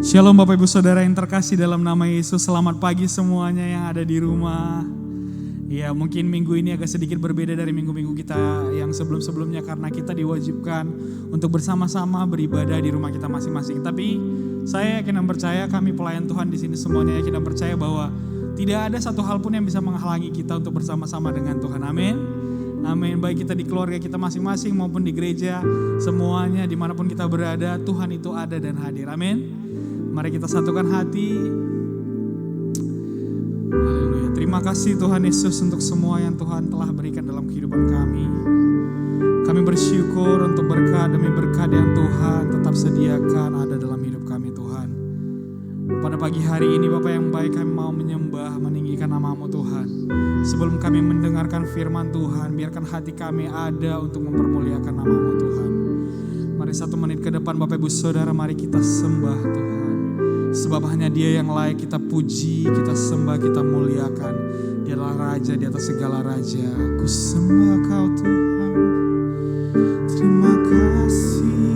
Shalom Bapak Ibu Saudara yang terkasih dalam nama Yesus. Selamat pagi semuanya yang ada di rumah. Ya, mungkin minggu ini agak sedikit berbeda dari minggu-minggu kita yang sebelum-sebelumnya karena kita diwajibkan untuk bersama-sama beribadah di rumah kita masing-masing. Tapi saya yakin dan percaya, kami pelayan Tuhan di sini semuanya yakin dan percaya bahwa tidak ada satu hal pun yang bisa menghalangi kita untuk bersama-sama dengan Tuhan. Amin. Amin. Baik kita di keluarga kita masing-masing maupun di gereja, semuanya dimanapun kita berada, Tuhan itu ada dan hadir. Amin. Mari kita satukan hati. Haleluya. Terima kasih Tuhan Yesus untuk semua yang Tuhan telah berikan dalam kehidupan kami. Kami bersyukur untuk berkat demi berkat yang Tuhan tetap sediakan ada dalam hidup kami Tuhan. Pada pagi hari ini Bapa yang baik, kami mau menyembah, meninggikan nama-Mu Tuhan. Sebelum kami mendengarkan firman Tuhan, biarkan hati kami ada untuk mempermuliakan nama-Mu Tuhan. Mari 1 menit ke depan Bapak Ibu Saudara, mari kita sembah Tuhan. Sebab hanya Dia yang layak kita puji, kita sembah, kita muliakan. Dia adalah Raja di atas segala raja. Ku sembah Kau Tuhan. Terima kasih.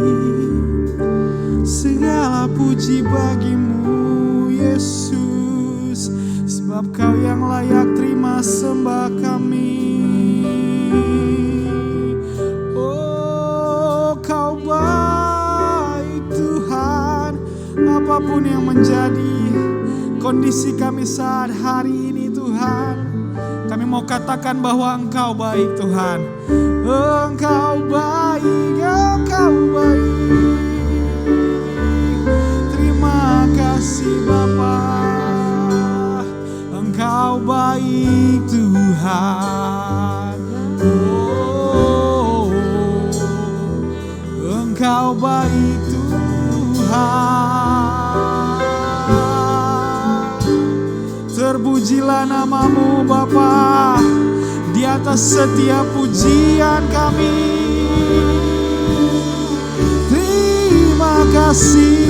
Segala puji bagi-Mu Yesus. Sebab Kau yang layak terima sembah kami. Oh, Kau baik Tuhan. Apapun yang menjadi kondisi kami saat hari ini Tuhan, kami mau katakan bahwa Engkau baik Tuhan. Engkau baik, Engkau baik. Terima kasih Bapa. Engkau baik Tuhan. Oh, Engkau baik Tuhan. Terpujilah nama-Mu Bapa di atas setiap pujian kami. Terima kasih.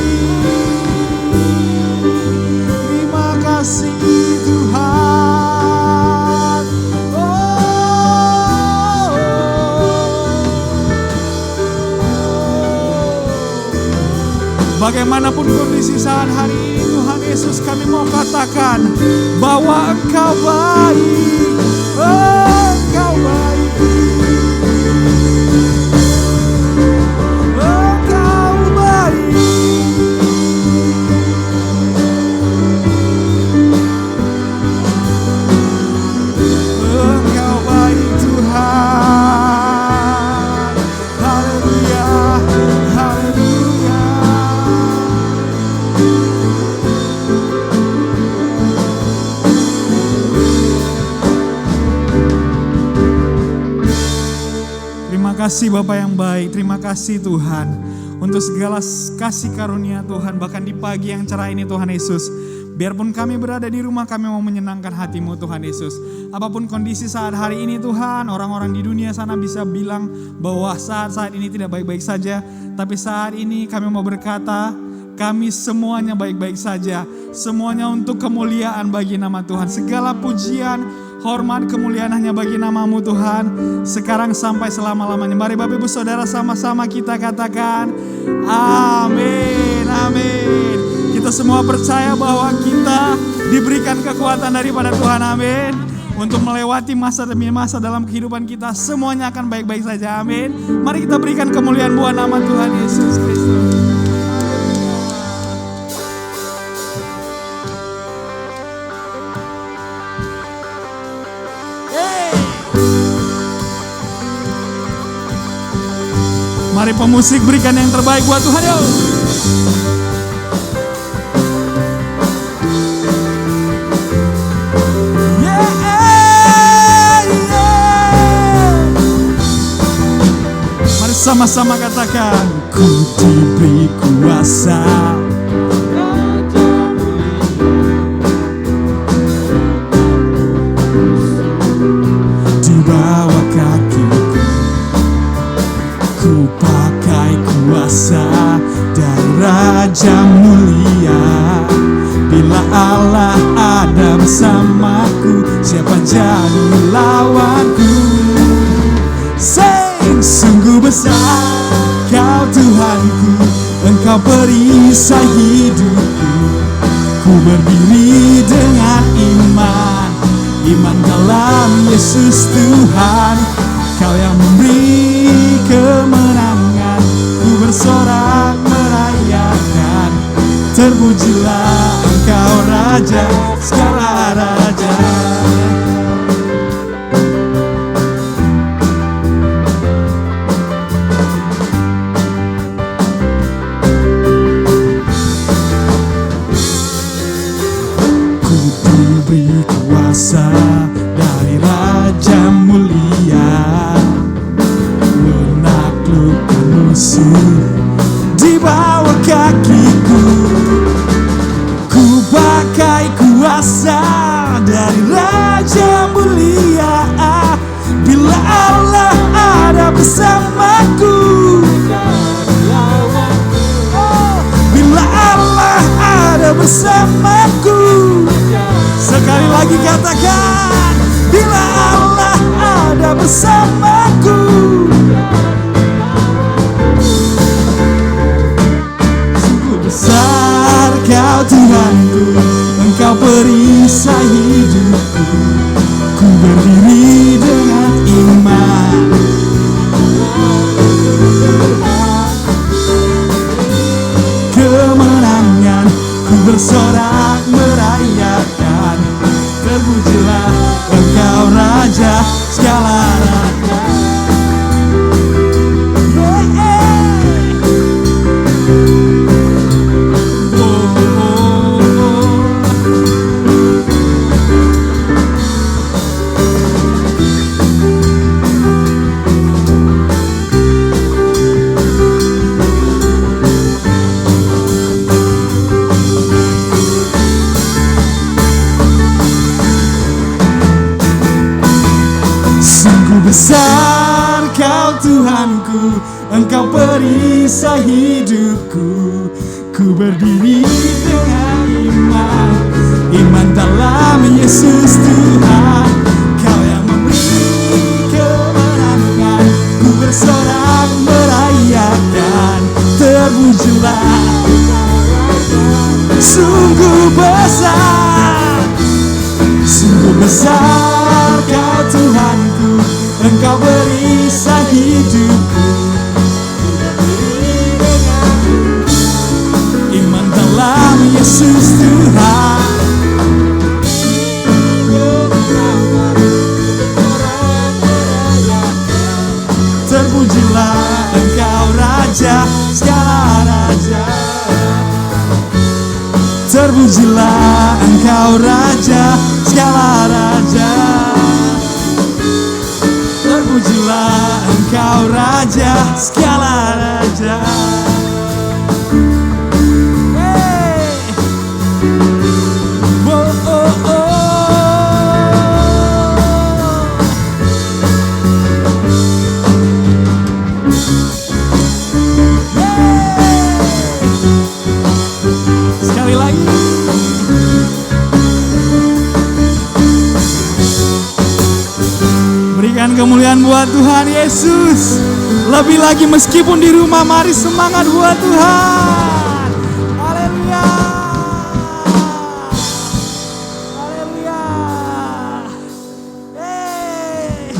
Terima kasih Tuhan. Oh, bagaimanapun kondisi saat hari ini Tuhan Yesus, kami mau katakan bahwa Engkau baik. Engkau baik. Engkau baik. Engkau baik Tuhan. Haleluya. Haleluya. Terima kasih Bapa yang baik, terima kasih Tuhan untuk segala kasih karunia Tuhan, bahkan di pagi yang cerah ini Tuhan Yesus. Biarpun kami berada di rumah, kami mau menyenangkan hati-Mu Tuhan Yesus. Apapun kondisi saat hari ini Tuhan, orang-orang di dunia sana bisa bilang bahwa saat ini tidak baik-baik saja. Tapi saat ini kami mau berkata, kami semuanya baik-baik saja. Semuanya untuk kemuliaan bagi nama Tuhan. Segala pujian, hormat, kemuliaan hanya bagi nama-Mu Tuhan. Sekarang sampai selama-lamanya. Mari Bapak Ibu Saudara sama-sama kita katakan amin, amin. Kita semua percaya bahwa kita diberikan kekuatan daripada Tuhan, amin. Untuk melewati masa demi masa dalam kehidupan kita, semuanya akan baik-baik saja, amin. Mari kita berikan kemuliaan buat nama Tuhan Yesus Kristus. Mari pemusik berikan yang terbaik buat Tuhan, yuk. Mari sama-sama katakan, ku diberi kuasa. Di bawah kakiku, ku pakai kuasa dari Raja mulia. Bila Allah ada bersamaku, siapa jadi lawanku? Sungguh besar Kau Tuhanku, Engkau Engkau perisai hidupku. Ku berdiri dengan iman, iman dalam Yesus Tuhan. Kau yang memberi kemenangan, ku bersorak merayakan. Terpujilah Engkau Raja, segala raja. Ku diberi kuasa dari Raja mulia, menaklukkan musuh di bawah kakiku. Ku pakai kuasa dari Raja mulia. Bila Allah ada bersamaku, bila Allah ada bersamaku. Sekali lagi katakan, bila Allah ada bersamaku. Sungguh besar Kau Tuhanku, Engkau perisai hidupku. Ku berdiri dengan iman, kemenangan. Ku bersorak merayakan. Terpujilah Engkau Raja, segala raja. Besar Kau Tuhanku, Engkau perisai hidupku. Ku berdiri dengan iman, iman dalam Yesus Tuhan. Kau yang memberi kemenangan, ku bersorak merayakan. Terpujilah, sungguh besar, sungguh besar Kau Tuhanku. Engkau perisai hidupku. Iman dalam Yesus Tuhan. Terpujilah Engkau Raja, segala raja. Terpujilah Engkau Raja, segala raja. Terpujilah Engkau Raja, segala raja. Hey. Oh, oh, oh. Hey. Sekali lagi. Berikan kemuliaan buat Tuhan Yesus. Lebih lagi meskipun di rumah, mari semangat buat Tuhan. Haleluya. Haleluya. Hey.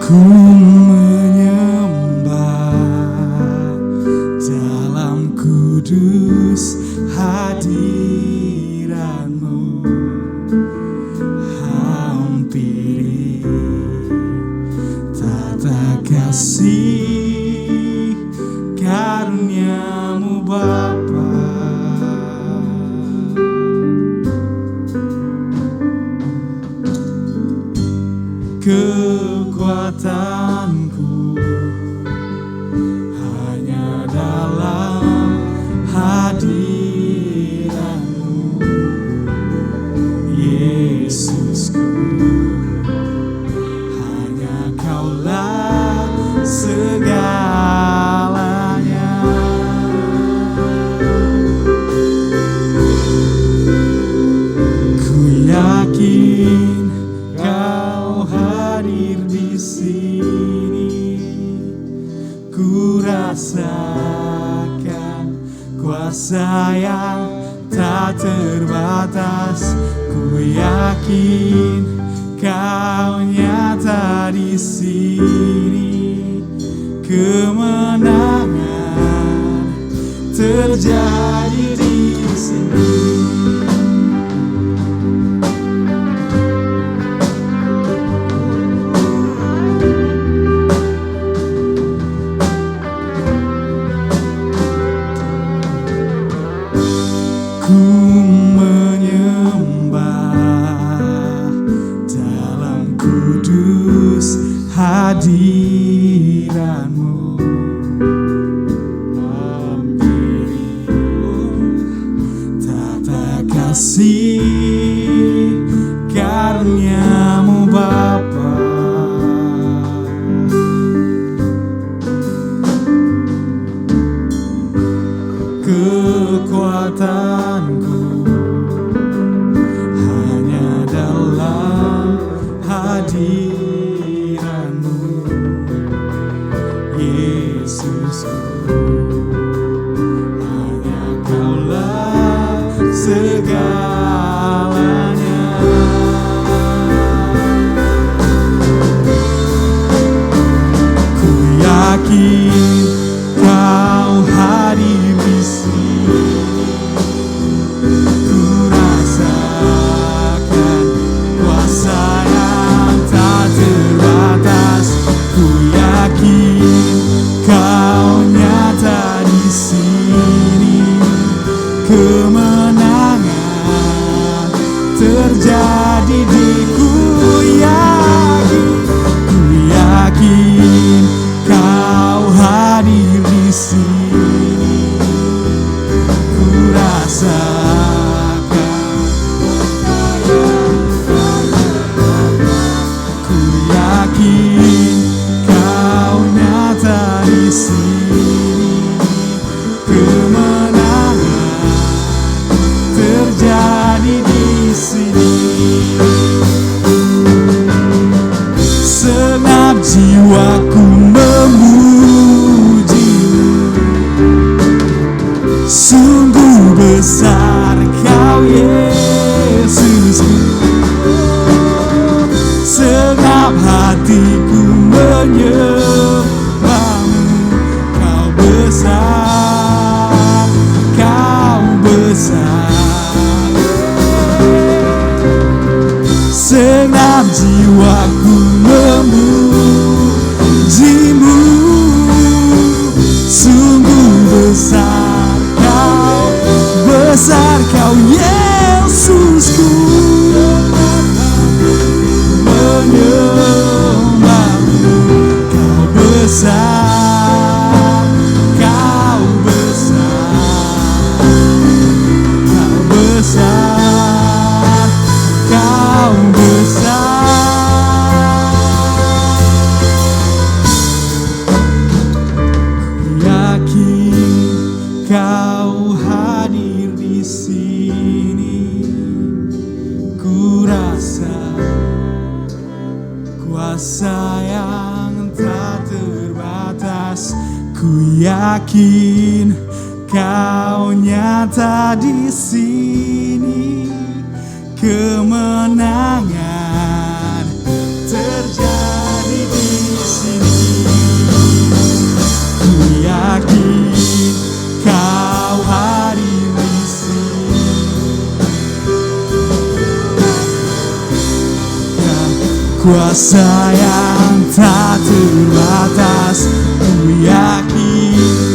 Ku menyembah dalam kudus hadirat-Mu, hampiri tata kasih karunia-Mu Bapa. Kekuatanku hanya dalam hadirat-Mu. rasakan kuasa yang tak terbatas. Ku yakin Kau nyata di sini. Kemenangan terjadi di sini. Ku menyembah dalam kudus hadirat-Mu. Tata kasih karunia-Mu Bapa. Kekuatanku hanya dalam hadirat-Mu, Yesusku. Hanya Kaulah segalanya. Ku yakin Kau hadir di sini. Ku rasakan kuasa yang tak terbatas. Ku yakin Kau nyata di sini. Kemenangan terjadi di ku yakin Kau hadir di sini. Ku rasakan, ku yakin Kau nyata di sini. Kemenangan terjadi di sini. Senap jiwaku memuji-Mu. Sungguh besar Kau Yesusku. Senap hatiku menyembah-Mu. Kau besar, Kau besar. Senap jiwaku memuji-Mu. Sungguh besar Kau Yesusku. Menyembah-Mu. Kau besar, Kau besar. Kau besar, Kau besar. Yakin Kau hadir di sini. Ku rasa kuasa yang tak terbatas. Ku yakin Kau nyata di sini. Kemenangan terjadi di sini. Ku yakin Kau hadir di sini. Kuasa yang tak terbatas. Ku yakin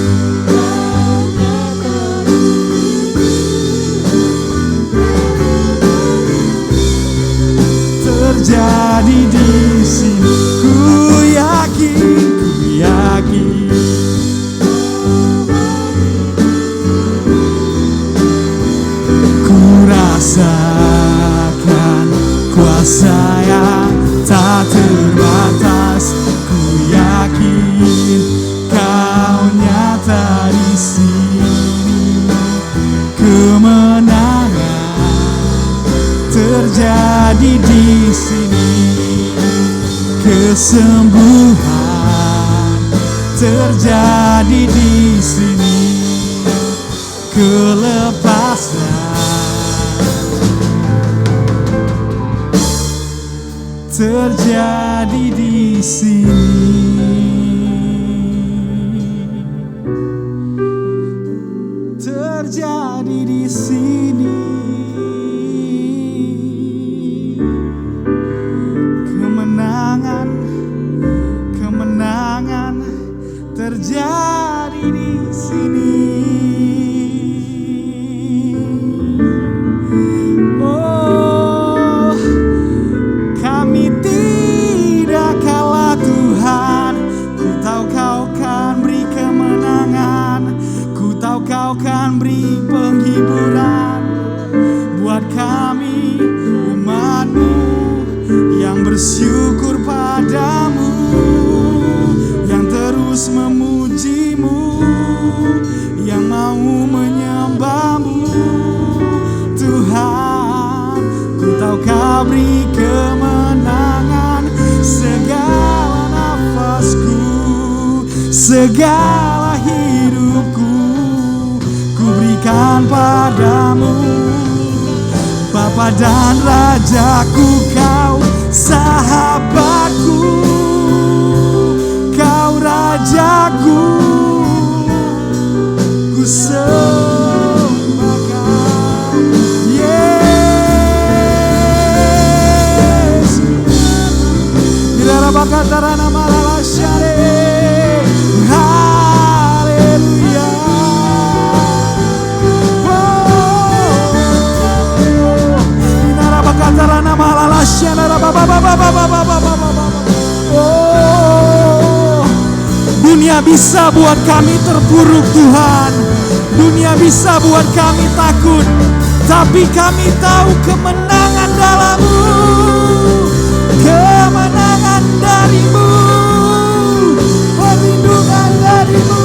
terjadi di sini. Ku yakin ku rasakan kuasa yang tak terbatas. Ku yakin Kau nyata di sini. Kemenangan terjadi di sini. Kesembuhan terjadi di sini. Kelepasan terjadi di sini. Terjadi di sini. Kemenangan, kemenangan terjadi di sini. Oh, kami tidak kalah Tuhan. Ku tahu Kau kan beri kemenangan. Ku tahu Kau kan beri penghiburan buat kami umat-Mu yang bersyukur padamu, yang terus memuji-Mu, yang mau menyembah-Mu. Tuhan, ku tahu Kau beri kemenangan. Segala nafasku, segala hidupku, ku berikan padamu. Bapa dan Rajaku, Kau sahabatku, Kau Rajaku, ku sembah Kau, Yesus. Bila bakatara nama lala syare, haleluya. Oh, dunia bisa buat kami terpuruk Tuhan. Dunia bisa buat kami takut. Tapi kami tahu kemenangan dalam-Mu. Kemenangan dari-Mu. Perlindungan dari-Mu.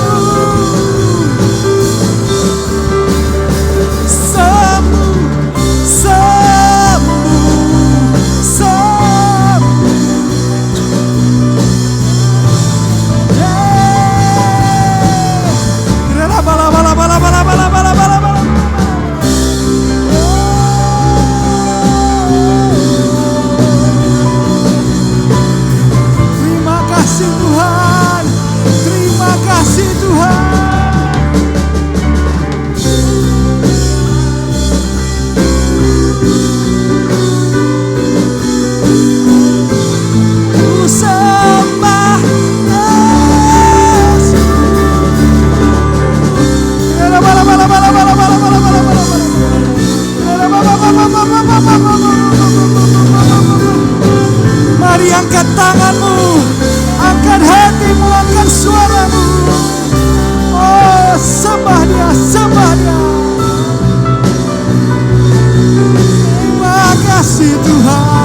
Mari angkat tanganmu, angkat hatimu, angkat suaramu. Oh, sembah Dia, sembah Dia. Terima kasih Tuhan.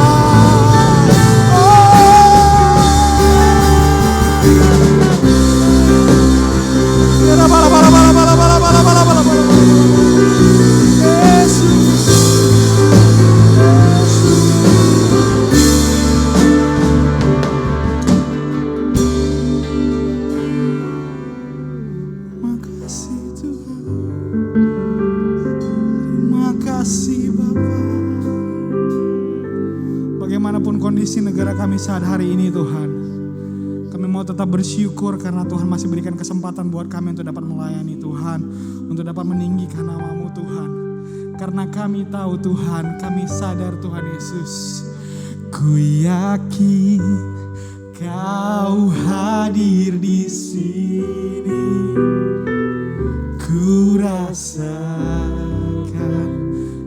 Bagaimanapun kondisi negara kami saat hari ini Tuhan, kami mau tetap bersyukur karena Tuhan masih berikan kesempatan buat kami untuk dapat melayani Tuhan, untuk dapat meninggikan nama-Mu Tuhan. Karena kami tahu Tuhan, kami sadar Tuhan Yesus, ku yakin Kau hadir di sini. Ku rasakan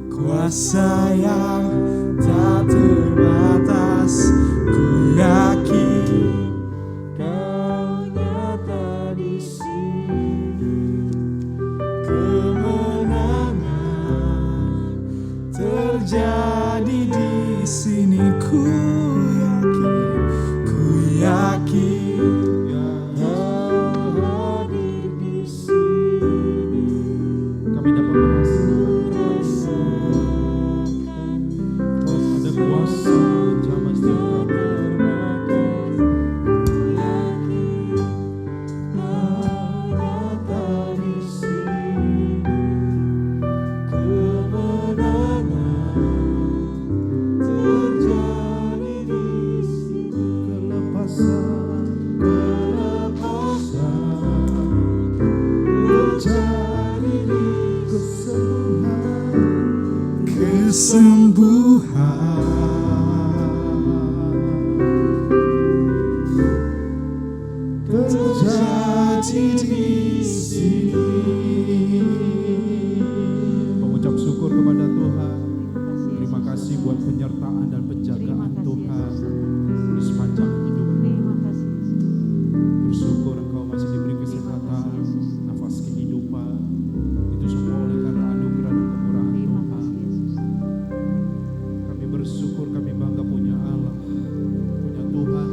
kuasa yang tak terbatas. Ku yakin Kau nyata di sini. Kemenangan terjadi di sini. Ku yakin Kau hadir di sini. Kami dapat merasakan ada kuasa menjamah setiap kami. kesembuhan terjadi di sini. Mengucap syukur kepada Tuhan. Terima kasih buat penyertaan dan penjagaan Tuhan di sepanjang hidup. Bersyukur Engkau masih diberi kesehatan, nafas kehidupan. Itu semua oleh karena anugerah dan kemurahan Tuhan. Kami bersyukur, kami bangga punya Allah, punya Tuhan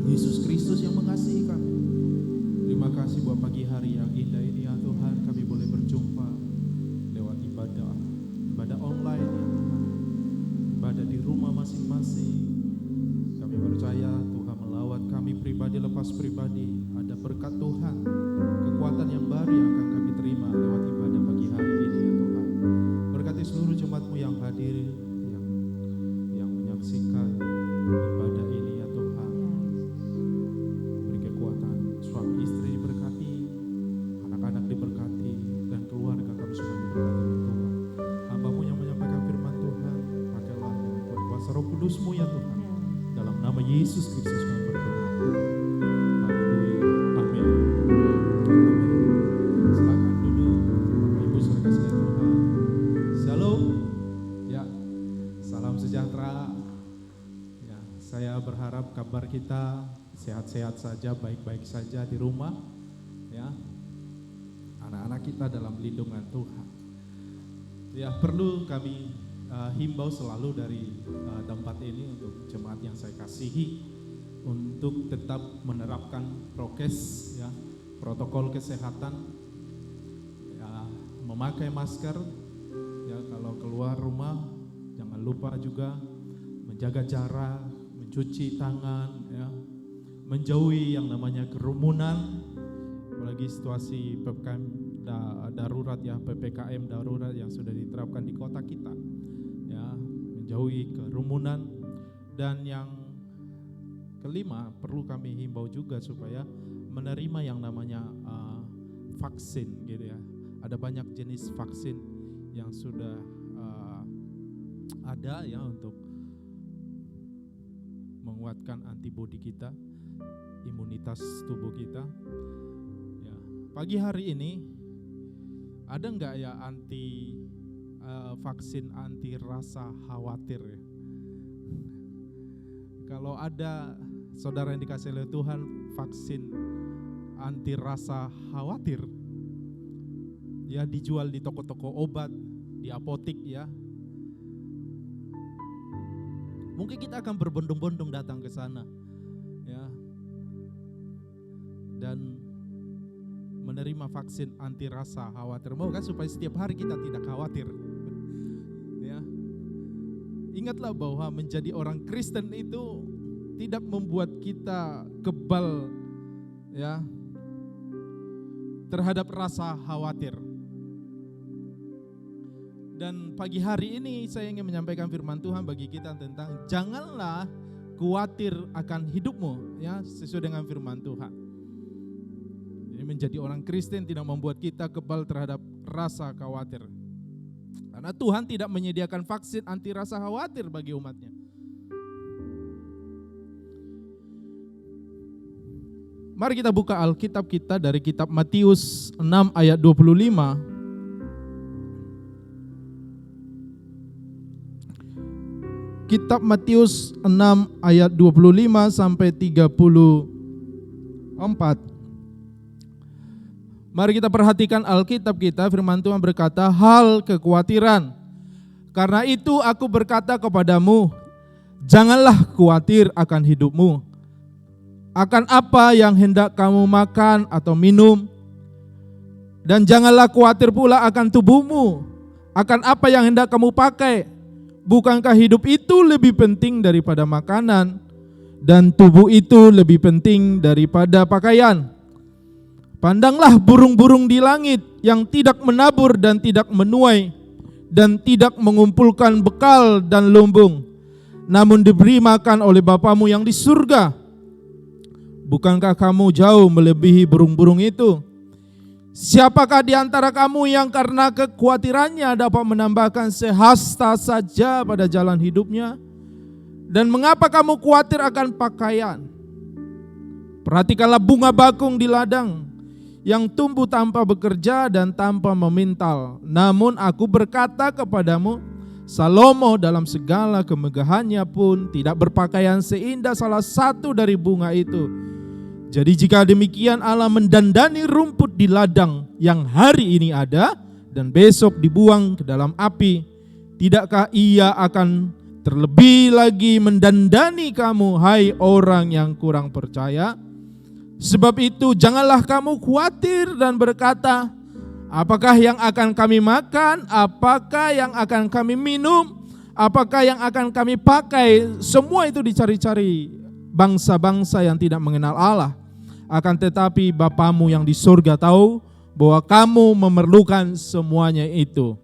Yesus Kristus yang mengasihi kami. Terima kasih buat pagi hari yang indah ini ya Tuhan. Kami boleh berjumpa lewat ibadah online ya Tuhan. Ibadah di rumah masing-masing. Kami percaya Tuhan melawat kami pribadi lepas pribadi. Ada berkat Tuhan, kekuatan yang baru yang akan kami terima lewat ibadah pagi hari ini ya Tuhan. Berkati seluruh jemaat-Mu yang hadir, yang menyaksikan ibadah ini ya Tuhan. Beri kekuatan, suami istri diberkati, anak-anak diberkati, dan keluarga kami semua diberkati oleh Tuhan. Hamba-Mu yang menyampaikan firman Tuhan, pakailah dengan kuasa Roh Kudus-Mu ya Tuhan. Dalam nama Yesus Kristus kami berdoa. Haleluya. Amin. Amin. Silakan duduk, Bapak Ibu saudara kasih Tuhan. Shalom. Ya. Salam sejahtera. Ya, saya berharap kabar kita sehat-sehat saja, baik-baik saja di rumah. Ya. Anak-anak kita dalam lindungan Tuhan. Ya, perlu kami himbau selalu dari tempat ini untuk jemaat yang saya kasihi untuk tetap menerapkan prokes ya, protokol kesehatan ya, memakai masker ya, kalau keluar rumah jangan lupa juga menjaga jarak, mencuci tangan ya, menjauhi yang namanya kerumunan, apalagi situasi PPKM darurat ya, PPKM darurat yang sudah diterapkan di kota kita ya, menjauhi kerumunan. Dan yang kelima, perlu kami himbau juga supaya menerima yang namanya vaksin gitu ya. Ada banyak jenis vaksin yang sudah ada ya untuk menguatkan antibodi kita, imunitas tubuh kita ya. Pagi hari ini ada enggak ya vaksin anti rasa khawatir ya? Kalau ada saudara yang dikasih oleh Tuhan vaksin anti rasa khawatir ya, dijual di toko-toko obat, di apotik ya. Mungkin kita akan berbondong-bondong datang ke sana ya, dan menerima vaksin anti rasa khawatir. Mau kan supaya setiap hari kita tidak khawatir. Ya. Ingatlah bahwa menjadi orang Kristen itu tidak membuat kita kebal ya terhadap rasa khawatir. Dan pagi hari ini saya ingin menyampaikan firman Tuhan bagi kita tentang janganlah khawatir akan hidupmu ya, sesuai dengan firman Tuhan. Jadi menjadi orang Kristen tidak membuat kita kebal terhadap rasa khawatir. Karena Tuhan tidak menyediakan vaksin anti rasa khawatir bagi umatnya. Mari kita buka Alkitab kita dari kitab Matius 6 ayat 25. Kitab Matius 6 ayat 25 sampai 34. Mari kita perhatikan Alkitab kita, firman Tuhan berkata, hal kekhawatiran. Karena itu aku berkata kepadamu, janganlah khawatir akan hidupmu. Akan apa yang hendak kamu makan atau minum. Dan janganlah khawatir pula akan tubuhmu. Akan apa yang hendak kamu pakai. Bukankah hidup itu lebih penting daripada makanan. Dan tubuh itu lebih penting daripada pakaian. Pandanglah burung-burung di langit yang tidak menabur dan tidak menuai dan tidak mengumpulkan bekal dan lumbung, namun diberi makan oleh Bapamu yang di surga. Bukankah kamu jauh melebihi burung-burung itu? Siapakah di antara kamu yang karena kekhawatirannya dapat menambahkan sehasta saja pada jalan hidupnya? Dan mengapa kamu khawatir akan pakaian? Perhatikanlah bunga bakung di ladang yang tumbuh tanpa bekerja dan tanpa memintal. Namun aku berkata kepadamu, Salomo dalam segala kemegahannya pun tidak berpakaian seindah salah satu dari bunga itu. Jadi jika demikian Allah mendandani rumput di ladang yang hari ini ada dan besok dibuang ke dalam api, tidakkah Ia akan terlebih lagi mendandani kamu, hai orang yang kurang percaya? Sebab itu janganlah kamu khawatir dan berkata, apakah yang akan kami makan, apakah yang akan kami minum, apakah yang akan kami pakai? Semua itu dicari-cari bangsa-bangsa yang tidak mengenal Allah. Akan tetapi Bapamu yang di surga tahu bahwa kamu memerlukan semuanya itu.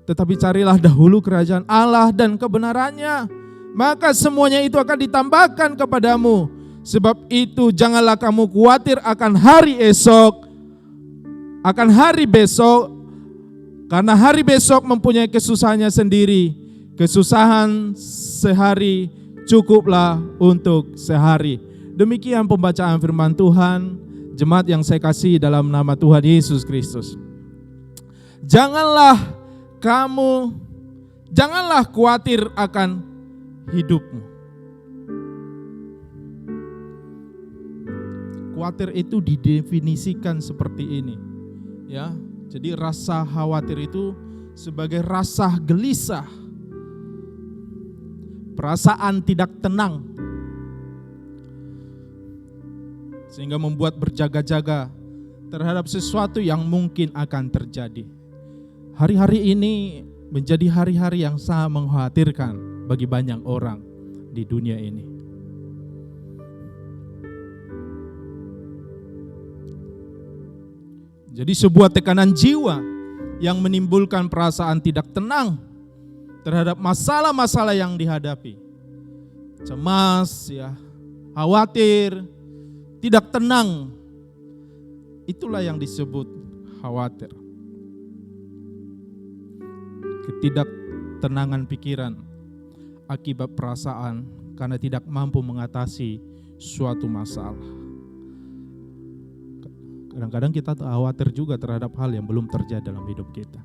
Tetapi carilah dahulu kerajaan Allah dan kebenarannya, maka semuanya itu akan ditambahkan kepadamu. Sebab itu janganlah kamu khawatir akan hari esok, akan hari besok, karena hari besok mempunyai kesusahannya sendiri. Kesusahan sehari cukuplah untuk sehari. Demikian pembacaan firman Tuhan, jemaat yang saya kasih dalam nama Tuhan Yesus Kristus. Janganlah khawatir akan hidupmu. Khawatir itu didefinisikan seperti ini, ya. Jadi rasa khawatir itu sebagai rasa gelisah, perasaan tidak tenang, sehingga membuat berjaga-jaga terhadap sesuatu yang mungkin akan terjadi. Hari-hari ini menjadi hari-hari yang sangat mengkhawatirkan bagi banyak orang di dunia ini. Jadi sebuah tekanan jiwa yang menimbulkan perasaan tidak tenang terhadap masalah-masalah yang dihadapi. Cemas, ya, khawatir, tidak tenang. Itulah yang disebut khawatir. Ketidaktenangan pikiran akibat perasaan karena tidak mampu mengatasi suatu masalah. Kadang-kadang kita khawatir juga terhadap hal yang belum terjadi dalam hidup kita.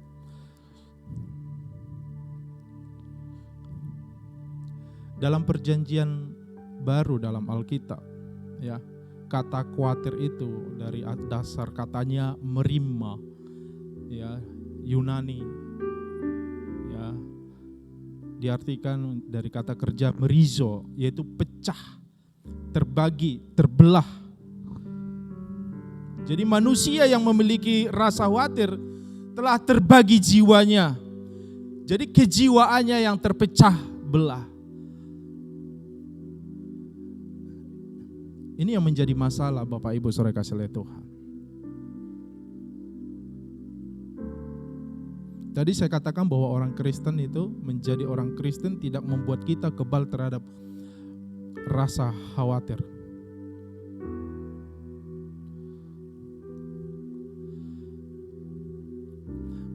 Dalam perjanjian baru dalam Alkitab, ya, kata khawatir itu dari dasar katanya merima, ya, Yunani, ya, diartikan dari kata kerja merizo, yaitu pecah, terbagi, terbelah. Jadi manusia yang memiliki rasa khawatir telah terbagi jiwanya. Jadi kejiwaannya yang terpecah belah. Ini yang menjadi masalah Bapak Ibu Saudara kasih oleh Tuhan. Tadi saya katakan bahwa orang Kristen itu menjadi orang Kristen tidak membuat kita kebal terhadap rasa khawatir.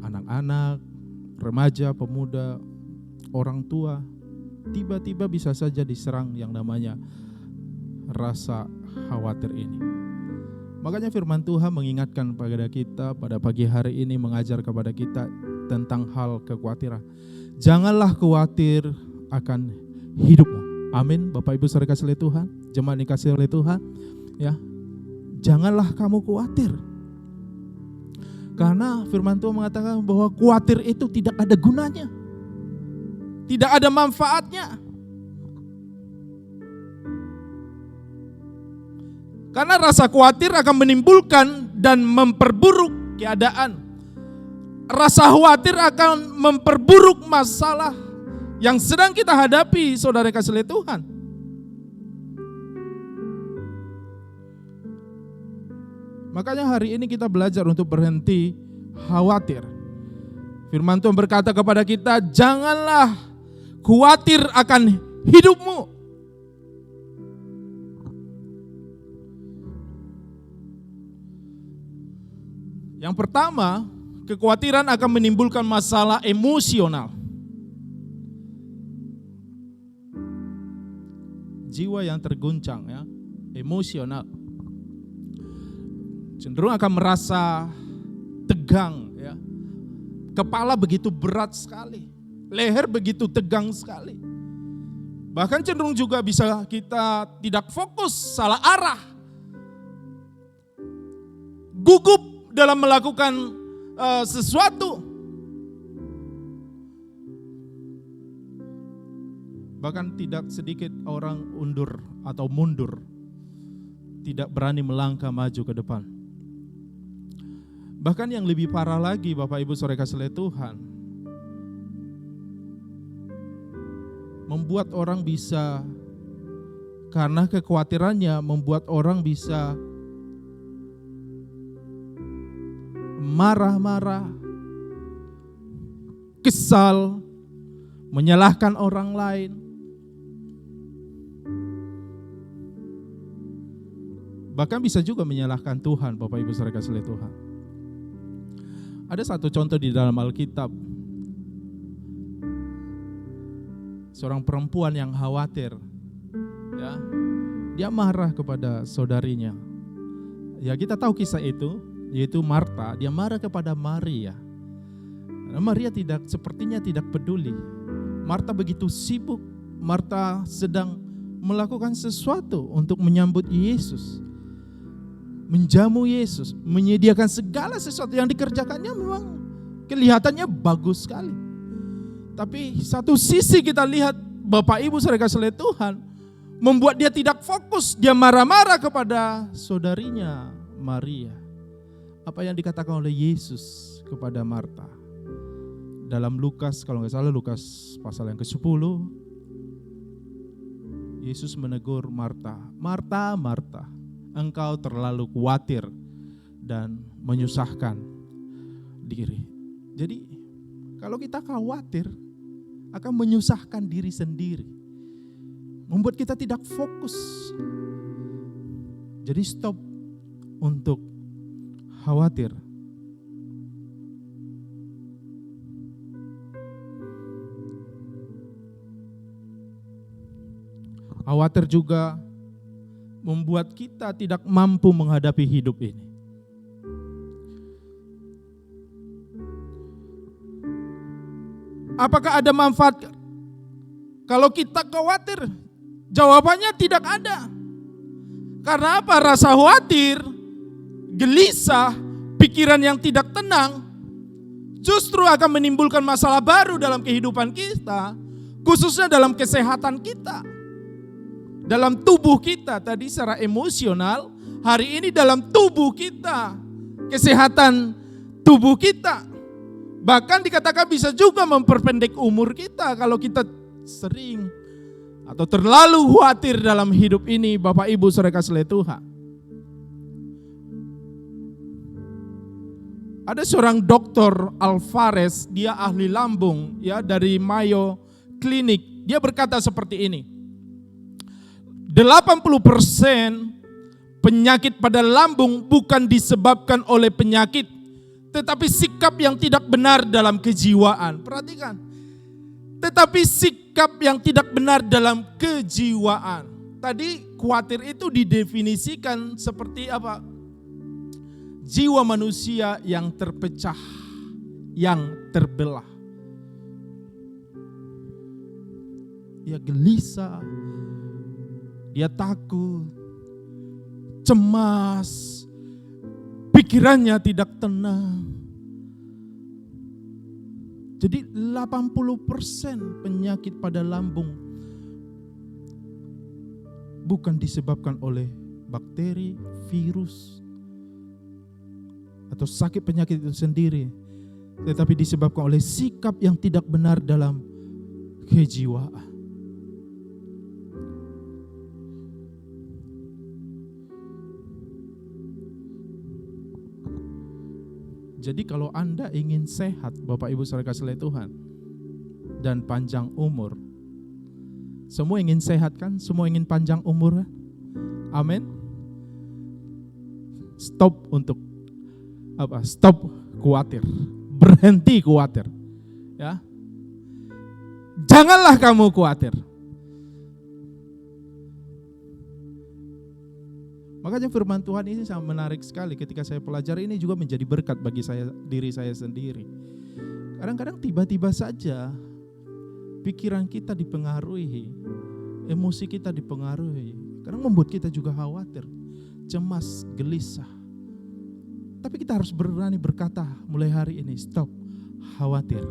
Anak-anak, remaja, pemuda, orang tua tiba-tiba bisa saja diserang yang namanya rasa khawatir ini. Makanya firman Tuhan mengingatkan kepada kita pada pagi hari ini, mengajar kepada kita tentang hal kekhawatiran. Janganlah khawatir akan hidupmu. Amin. Bapak Ibu saudara kasih oleh Tuhan, jemaat dikasih oleh Tuhan, ya. Janganlah kamu khawatir. Karena firman Tuhan mengatakan bahwa khawatir itu tidak ada gunanya. Tidak ada manfaatnya. Karena rasa khawatir akan menimbulkan dan memperburuk keadaan. Rasa khawatir akan memperburuk masalah yang sedang kita hadapi, saudara kasih oleh Tuhan. Makanya hari ini kita belajar untuk berhenti khawatir. Firman Tuhan berkata kepada kita, janganlah khawatir akan hidupmu. Yang pertama, kekhawatiran akan menimbulkan masalah emosional. Jiwa yang terguncang, ya, emosional, cenderung akan merasa tegang, ya. Kepala begitu berat sekali, leher begitu tegang sekali. Bahkan cenderung juga bisa kita tidak fokus, salah arah, gugup dalam melakukan sesuatu. Bahkan tidak sedikit orang undur atau mundur, tidak berani melangkah maju ke depan. Bahkan yang lebih parah lagi, Bapak Ibu saudara kasih Tuhan, membuat orang bisa, karena kekhawatirannya membuat orang bisa marah-marah, kesal, menyalahkan orang lain. Bahkan bisa juga menyalahkan Tuhan, Bapak Ibu saudara kasih Tuhan. Ada satu contoh di dalam Alkitab. Seorang perempuan yang khawatir, ya, dia marah kepada saudarinya. Ya, kita tahu kisah itu, yaitu Marta. Dia marah kepada Maria. Maria sepertinya tidak peduli. Marta begitu sibuk. Marta sedang melakukan sesuatu untuk menyambut Yesus, menjamu Yesus, menyediakan segala sesuatu yang dikerjakannya memang kelihatannya bagus sekali. Tapi satu sisi kita lihat Bapak Ibu saudara kasih Tuhan, membuat dia tidak fokus, dia marah-marah kepada saudarinya Maria. Apa yang dikatakan oleh Yesus kepada Marta dalam Lukas, kalau nggak salah Lukas pasal yang ke-10, Yesus menegur Marta, Marta, Marta, engkau terlalu khawatir dan menyusahkan diri. Jadi kalau kita khawatir akan menyusahkan diri sendiri, membuat kita tidak fokus. Jadi stop untuk khawatir. Khawatir juga membuat kita tidak mampu menghadapi hidup ini. Apakah ada manfaat kalau kita khawatir? Jawabannya tidak ada. Karena apa? Rasa khawatir, gelisah, pikiran yang tidak tenang justru akan menimbulkan masalah baru dalam kehidupan kita, khususnya dalam kesehatan kita, dalam tubuh kita. Tadi secara emosional, hari ini dalam tubuh kita, kesehatan tubuh kita. Bahkan dikatakan bisa juga memperpendek umur kita kalau kita sering atau terlalu khawatir dalam hidup ini, Bapak Ibu saudara kasih Tuhan. Ada seorang dokter Alvarez, dia ahli lambung, ya, dari Mayo Clinic. Dia berkata seperti ini. 80% penyakit pada lambung bukan disebabkan oleh penyakit, tetapi sikap yang tidak benar dalam kejiwaan. Perhatikan. Tetapi sikap yang tidak benar dalam kejiwaan. Tadi khawatir itu didefinisikan seperti apa? Jiwa manusia yang terpecah, yang terbelah. Dia gelisah, dia takut, cemas, pikirannya tidak tenang. Jadi 80% penyakit pada lambung bukan disebabkan oleh bakteri, virus, atau sakit penyakit itu sendiri, tetapi disebabkan oleh sikap yang tidak benar dalam kejiwaan. Jadi kalau Anda ingin sehat, Bapak Ibu saudara kasih Tuhan, dan panjang umur, semua ingin sehat kan? Semua ingin panjang umur kan? Amin. Stop untuk Stop khawatir. Berhenti khawatir. Ya. Janganlah kamu khawatir. Makanya firman Tuhan ini sangat menarik sekali ketika saya pelajari, ini juga menjadi berkat bagi diri saya sendiri. Kadang-kadang tiba-tiba saja pikiran kita dipengaruhi, emosi kita dipengaruhi. Kadang membuat kita juga khawatir, cemas, gelisah. Tapi kita harus berani berkata mulai hari ini, stop khawatir.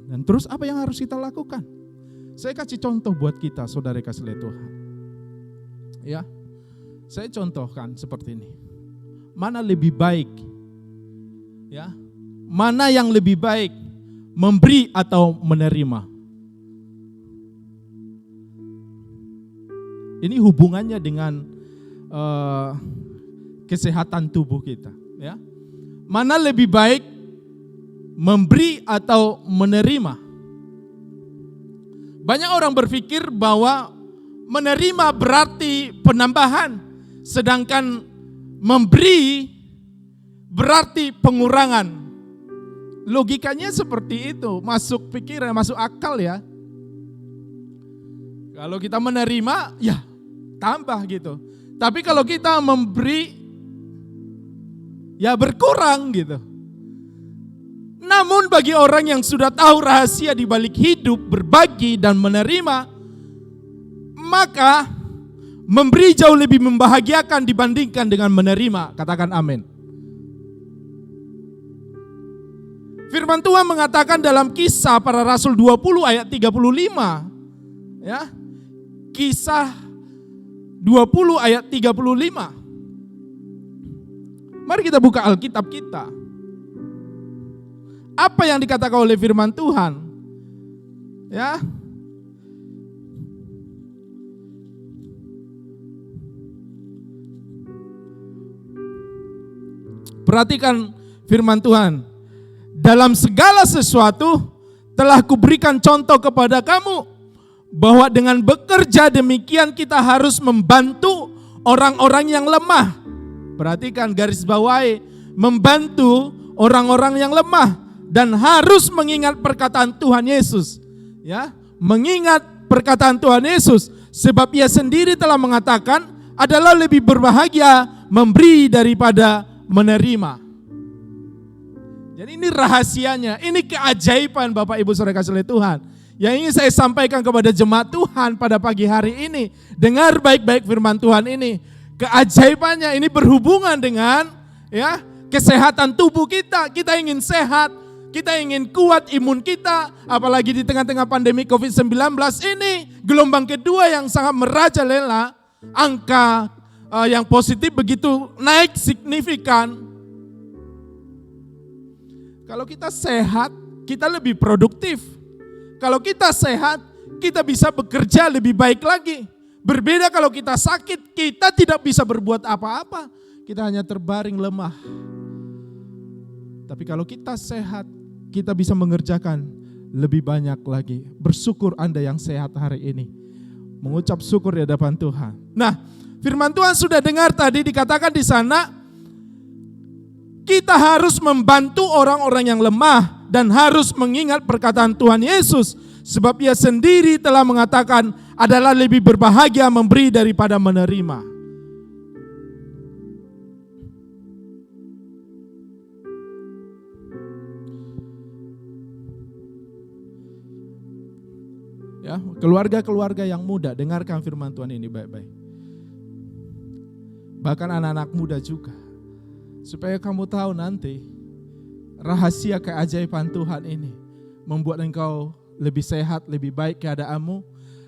Dan terus apa yang harus kita lakukan? Saya kasih contoh buat kita, saudara kasih Tuhan. Ya, saya contohkan seperti ini. Mana lebih baik? Ya, mana yang lebih baik, memberi atau menerima? Ini hubungannya dengan kesehatan tubuh kita. Ya, mana lebih baik, memberi atau menerima? Banyak orang berpikir bahwa menerima berarti penambahan, sedangkan memberi berarti pengurangan. Logikanya seperti itu, masuk pikiran, masuk akal ya. Kalau kita menerima, ya tambah gitu. Tapi kalau kita memberi, ya berkurang gitu. Namun bagi orang yang sudah tahu rahasia di balik hidup, berbagi dan menerima, maka memberi jauh lebih membahagiakan dibandingkan dengan menerima. Katakan amin. Firman Tuhan mengatakan dalam Kisah Para Rasul 20 ayat 35. Ya. Kisah 20 ayat 35. Mari kita buka Alkitab kita. Apa yang dikatakan oleh firman Tuhan? Ya. Perhatikan firman Tuhan. Dalam segala sesuatu telah kuberikan contoh kepada kamu, bahwa dengan bekerja demikian kita harus membantu orang-orang yang lemah. Perhatikan garis bawahi, membantu orang-orang yang lemah dan harus mengingat perkataan Tuhan Yesus. Ya, mengingat perkataan Tuhan Yesus, sebab Ia sendiri telah mengatakan adalah lebih berbahagia memberi daripada menerima. Jadi ini rahasianya, ini keajaiban Bapak Ibu Saudara kasih oleh Tuhan. Yang ingin saya sampaikan kepada jemaat Tuhan pada pagi hari ini, dengar baik-baik firman Tuhan ini. Keajaibannya ini berhubungan dengan ya kesehatan tubuh kita. Kita ingin sehat, kita ingin kuat imun kita, apalagi di tengah-tengah pandemi COVID-19 ini, gelombang kedua yang sangat merajalela, angka yang positif begitu naik signifikan. Kalau kita sehat, kita lebih produktif. Kalau kita sehat, kita bisa bekerja lebih baik lagi. Berbeda kalau kita sakit, kita tidak bisa berbuat apa-apa. Kita hanya terbaring lemah. Tapi kalau kita sehat, kita bisa mengerjakan lebih banyak lagi. Bersyukur Anda yang sehat hari ini. Mengucap syukur di hadapan Tuhan. Nah, firman Tuhan sudah dengar tadi dikatakan di sana, kita harus membantu orang-orang yang lemah dan harus mengingat perkataan Tuhan Yesus, sebab Ia sendiri telah mengatakan adalah lebih berbahagia memberi daripada menerima. Ya, keluarga-keluarga yang muda, dengarkan firman Tuhan ini baik-baik. Bahkan anak-anak muda juga. Supaya kamu tahu nanti rahasia keajaiban Tuhan ini membuat engkau lebih sehat, lebih baik keadaanmu,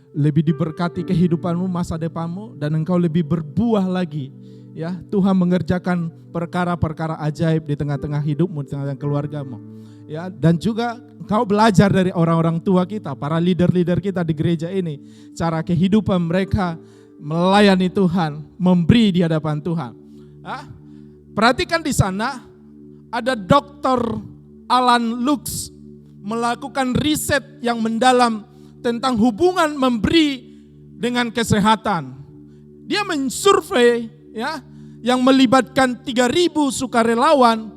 lebih diberkati kehidupanmu, masa depanmu, dan engkau lebih berbuah lagi. Ya, Tuhan mengerjakan perkara-perkara ajaib di tengah-tengah hidupmu, di tengah-tengah keluargamu. Ya, dan juga engkau belajar dari orang-orang tua kita, para leader-leader kita di gereja ini, cara kehidupan mereka melayani Tuhan, memberi di hadapan Tuhan. Perhatikan di sana ada Dr. Alan Lux melakukan riset yang mendalam tentang hubungan memberi dengan kesehatan. Dia mensurvei ya yang melibatkan 3.000 sukarelawan,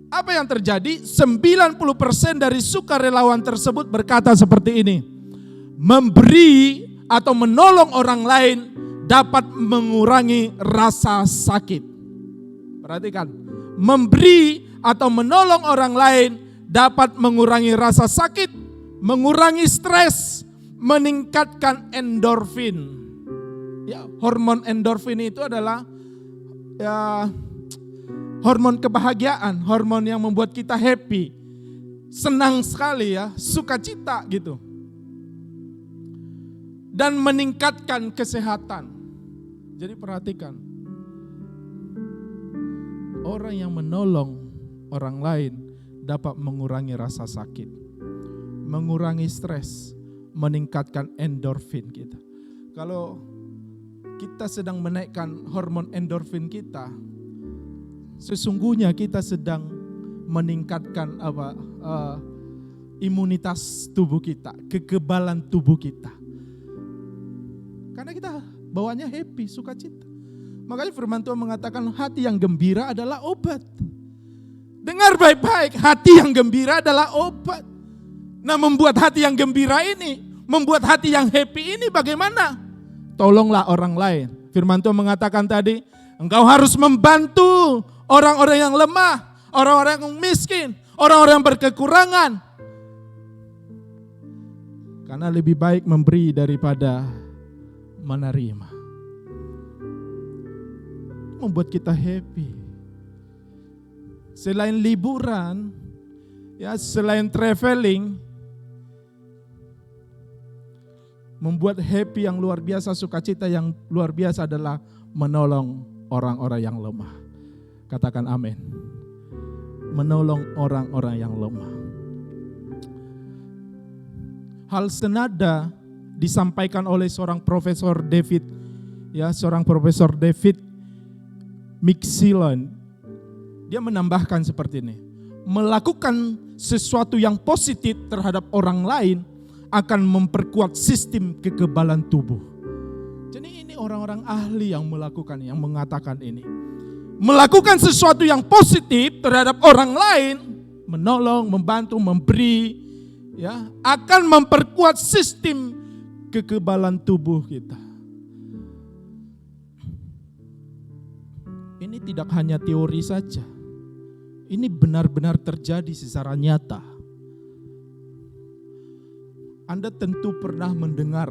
apa yang terjadi? 90% dari sukarelawan tersebut berkata seperti ini, memberi atau menolong orang lain dapat mengurangi rasa sakit. Perhatikan, memberi atau menolong orang lain dapat mengurangi rasa sakit, mengurangi stres, meningkatkan endorfin. Ya, hormon endorfin itu adalah hormon kebahagiaan, hormon yang membuat kita happy, senang sekali ya, sukacita gitu. Dan meningkatkan kesehatan. Jadi perhatikan, orang yang menolong orang lain dapat mengurangi rasa sakit, mengurangi stres, meningkatkan endorfin kita. Kalau kita sedang menaikkan hormon endorfin kita, sesungguhnya kita sedang meningkatkan imunitas tubuh kita, kekebalan tubuh kita. Karena kita bawanya happy, sukacita. Makanya firman Tuhan mengatakan hati yang gembira adalah obat. Dengar baik-baik, hati yang gembira adalah obat. Nah, membuat hati yang gembira ini, membuat hati yang happy ini bagaimana? Tolonglah orang lain. Firman Tuhan mengatakan tadi, engkau harus membantu orang-orang yang lemah, orang-orang yang miskin, orang-orang yang berkekurangan. Karena lebih baik memberi daripada menerima. Membuat kita happy. Selain liburan, ya selain traveling, membuat happy yang luar biasa, sukacita yang luar biasa adalah menolong orang-orang yang lemah. Katakan amin. Menolong orang-orang yang lemah. Hal senada disampaikan oleh seorang Profesor David, ya seorang Profesor David Mixilon. Dia menambahkan seperti ini, melakukan sesuatu yang positif terhadap orang lain akan memperkuat sistem kekebalan tubuh. Jadi ini orang-orang ahli yang melakukan, yang mengatakan ini. Melakukan sesuatu yang positif terhadap orang lain, menolong, membantu, memberi, ya, akan memperkuat sistem kekebalan tubuh kita. Ini tidak hanya teori saja. Ini benar-benar terjadi secara nyata. Anda tentu pernah mendengar,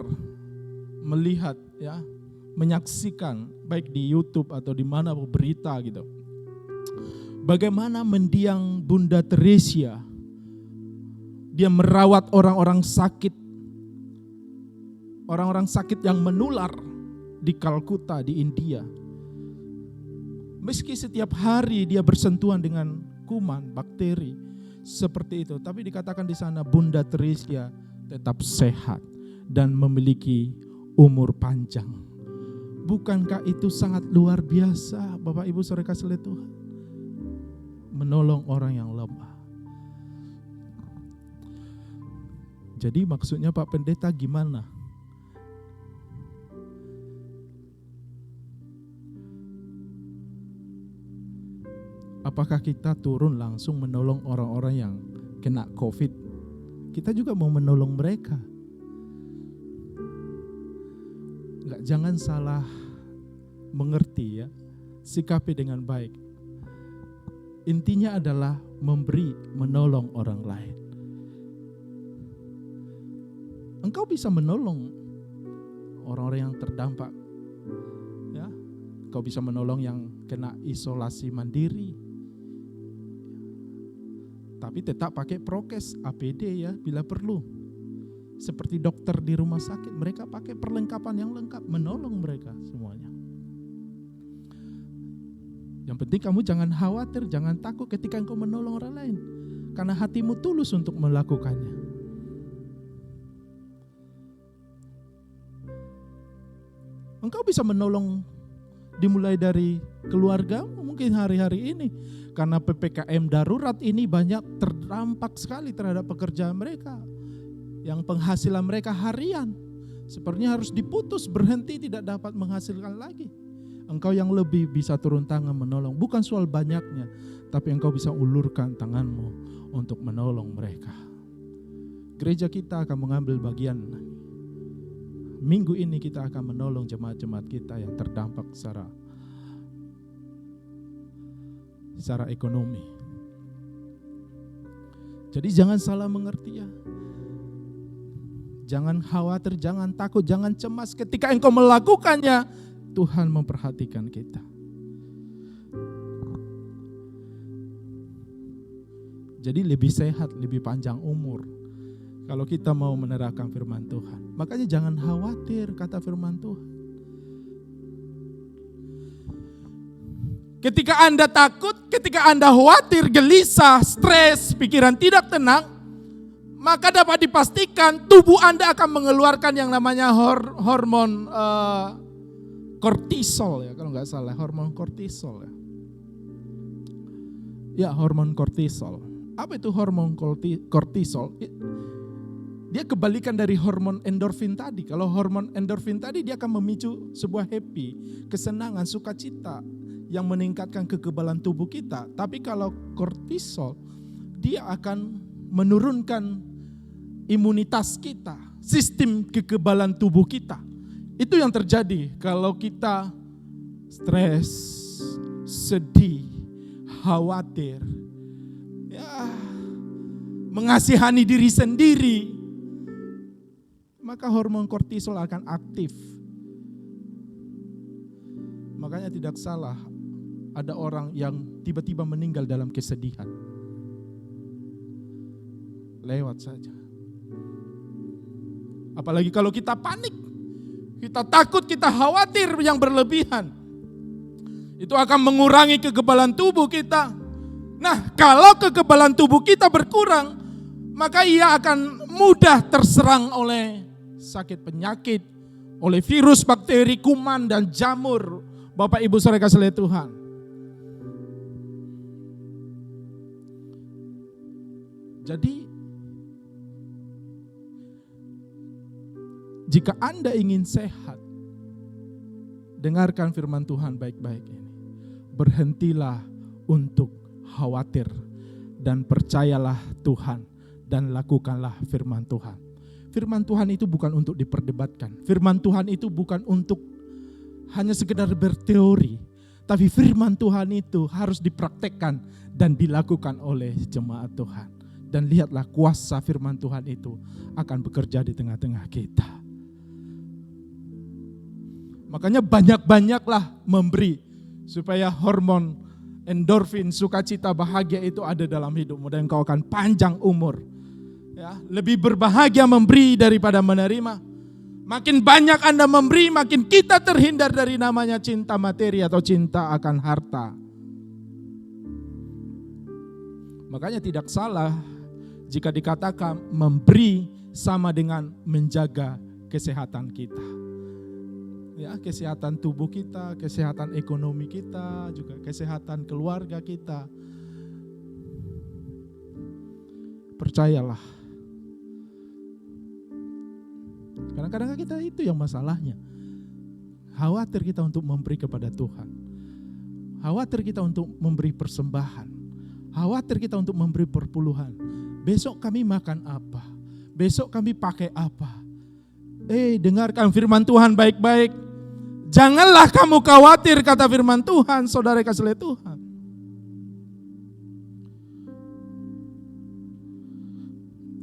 melihat, ya, menyaksikan baik di YouTube atau di mana berita gitu. Bagaimana mendiang Bunda Teresia, dia merawat orang-orang sakit yang menular di Kalkuta di India. Meski setiap hari dia bersentuhan dengan kuman, bakteri seperti itu, tapi dikatakan di sana Bunda Teresia tetap sehat dan memiliki umur panjang. Bukankah itu sangat luar biasa, Bapak Ibu Saudara kasih oleh Tuhan? Menolong orang yang lemah. Jadi maksudnya Pak Pendeta gimana? Apakah kita turun langsung menolong orang-orang yang kena COVID? Kita juga mau menolong mereka. Jangan salah mengerti ya, sikapi dengan baik. Intinya adalah memberi, menolong orang lain. Engkau bisa menolong orang-orang yang terdampak. Ya, engkau bisa menolong yang kena isolasi mandiri. Tapi tetap pakai prokes, APD ya bila perlu. Seperti dokter di rumah sakit, mereka pakai perlengkapan yang lengkap, menolong mereka semuanya. Yang penting kamu jangan khawatir, jangan takut ketika engkau menolong orang lain. Karena hatimu tulus untuk melakukannya. Engkau bisa menolong dimulai dari keluarga mungkin hari-hari ini. Karena PPKM darurat ini banyak terdampak sekali terhadap pekerjaan mereka. Yang penghasilan mereka harian. Sepertinya harus diputus, berhenti, tidak dapat menghasilkan lagi. Engkau yang lebih bisa turun tangan menolong. Bukan soal banyaknya, tapi engkau bisa ulurkan tanganmu untuk menolong mereka. Gereja kita akan mengambil bagian. Minggu ini kita akan menolong jemaat-jemaat kita yang terdampak secara ekonomi. Jadi jangan salah mengerti ya. Jangan khawatir, jangan takut, jangan cemas. Ketika engkau melakukannya, Tuhan memperhatikan kita. Jadi lebih sehat, lebih panjang umur kalau kita mau menerapkan firman Tuhan. Makanya jangan khawatir kata firman Tuhan. Ketika Anda takut, ketika Anda khawatir, gelisah, stres, pikiran tidak tenang, maka dapat dipastikan tubuh Anda akan mengeluarkan yang namanya hormon kortisol ya, kalau nggak salah, hormon kortisol ya. Ya, hormon kortisol. Apa itu hormon kortisol? Dia kebalikan dari hormon endorfin tadi. Kalau hormon endorfin tadi dia akan memicu sebuah happy, kesenangan, sukacita yang meningkatkan kekebalan tubuh kita. Tapi kalau kortisol, dia akan menurunkan imunitas kita, sistem kekebalan tubuh kita. Itu yang terjadi kalau kita stres, sedih, khawatir, ya, mengasihani diri sendiri, maka hormon kortisol akan aktif. Makanya tidak salah ada orang yang tiba-tiba meninggal dalam kesedihan. Lewat saja. Apalagi kalau kita panik, kita takut, kita khawatir yang berlebihan. Itu akan mengurangi kekebalan tubuh kita. Nah, kalau kekebalan tubuh kita berkurang, maka ia akan mudah terserang oleh sakit penyakit, oleh virus, bakteri, kuman, dan jamur. Bapak Ibu saudara kasih Tuhan. Jadi, jika Anda ingin sehat, dengarkan firman Tuhan baik-baik ini. Berhentilah untuk khawatir dan percayalah Tuhan dan lakukanlah firman Tuhan. Firman Tuhan itu bukan untuk diperdebatkan. Firman Tuhan itu bukan untuk hanya sekedar berteori. Tapi firman Tuhan itu harus dipraktekkan dan dilakukan oleh jemaat Tuhan. Dan lihatlah kuasa firman Tuhan itu akan bekerja di tengah-tengah kita. Makanya banyak-banyaklah memberi supaya hormon endorfin, sukacita, bahagia itu ada dalam hidupmu dan kau akan panjang umur. Ya, lebih berbahagia memberi daripada menerima. Makin banyak Anda memberi, makin kita terhindar dari namanya cinta materi atau cinta akan harta. Makanya tidak salah jika dikatakan memberi sama dengan menjaga kesehatan kita. Ya, kesehatan tubuh kita, kesehatan ekonomi kita, juga kesehatan keluarga kita. Percayalah. Kadang-kadang kita itu yang masalahnya. Khawatir kita untuk memberi kepada Tuhan. Khawatir kita untuk memberi persembahan. Khawatir kita untuk memberi perpuluhan. Besok kami makan apa? Besok kami pakai apa? Dengarkan firman Tuhan baik-baik. Janganlah kamu khawatir kata firman Tuhan, saudara kasih Tuhan.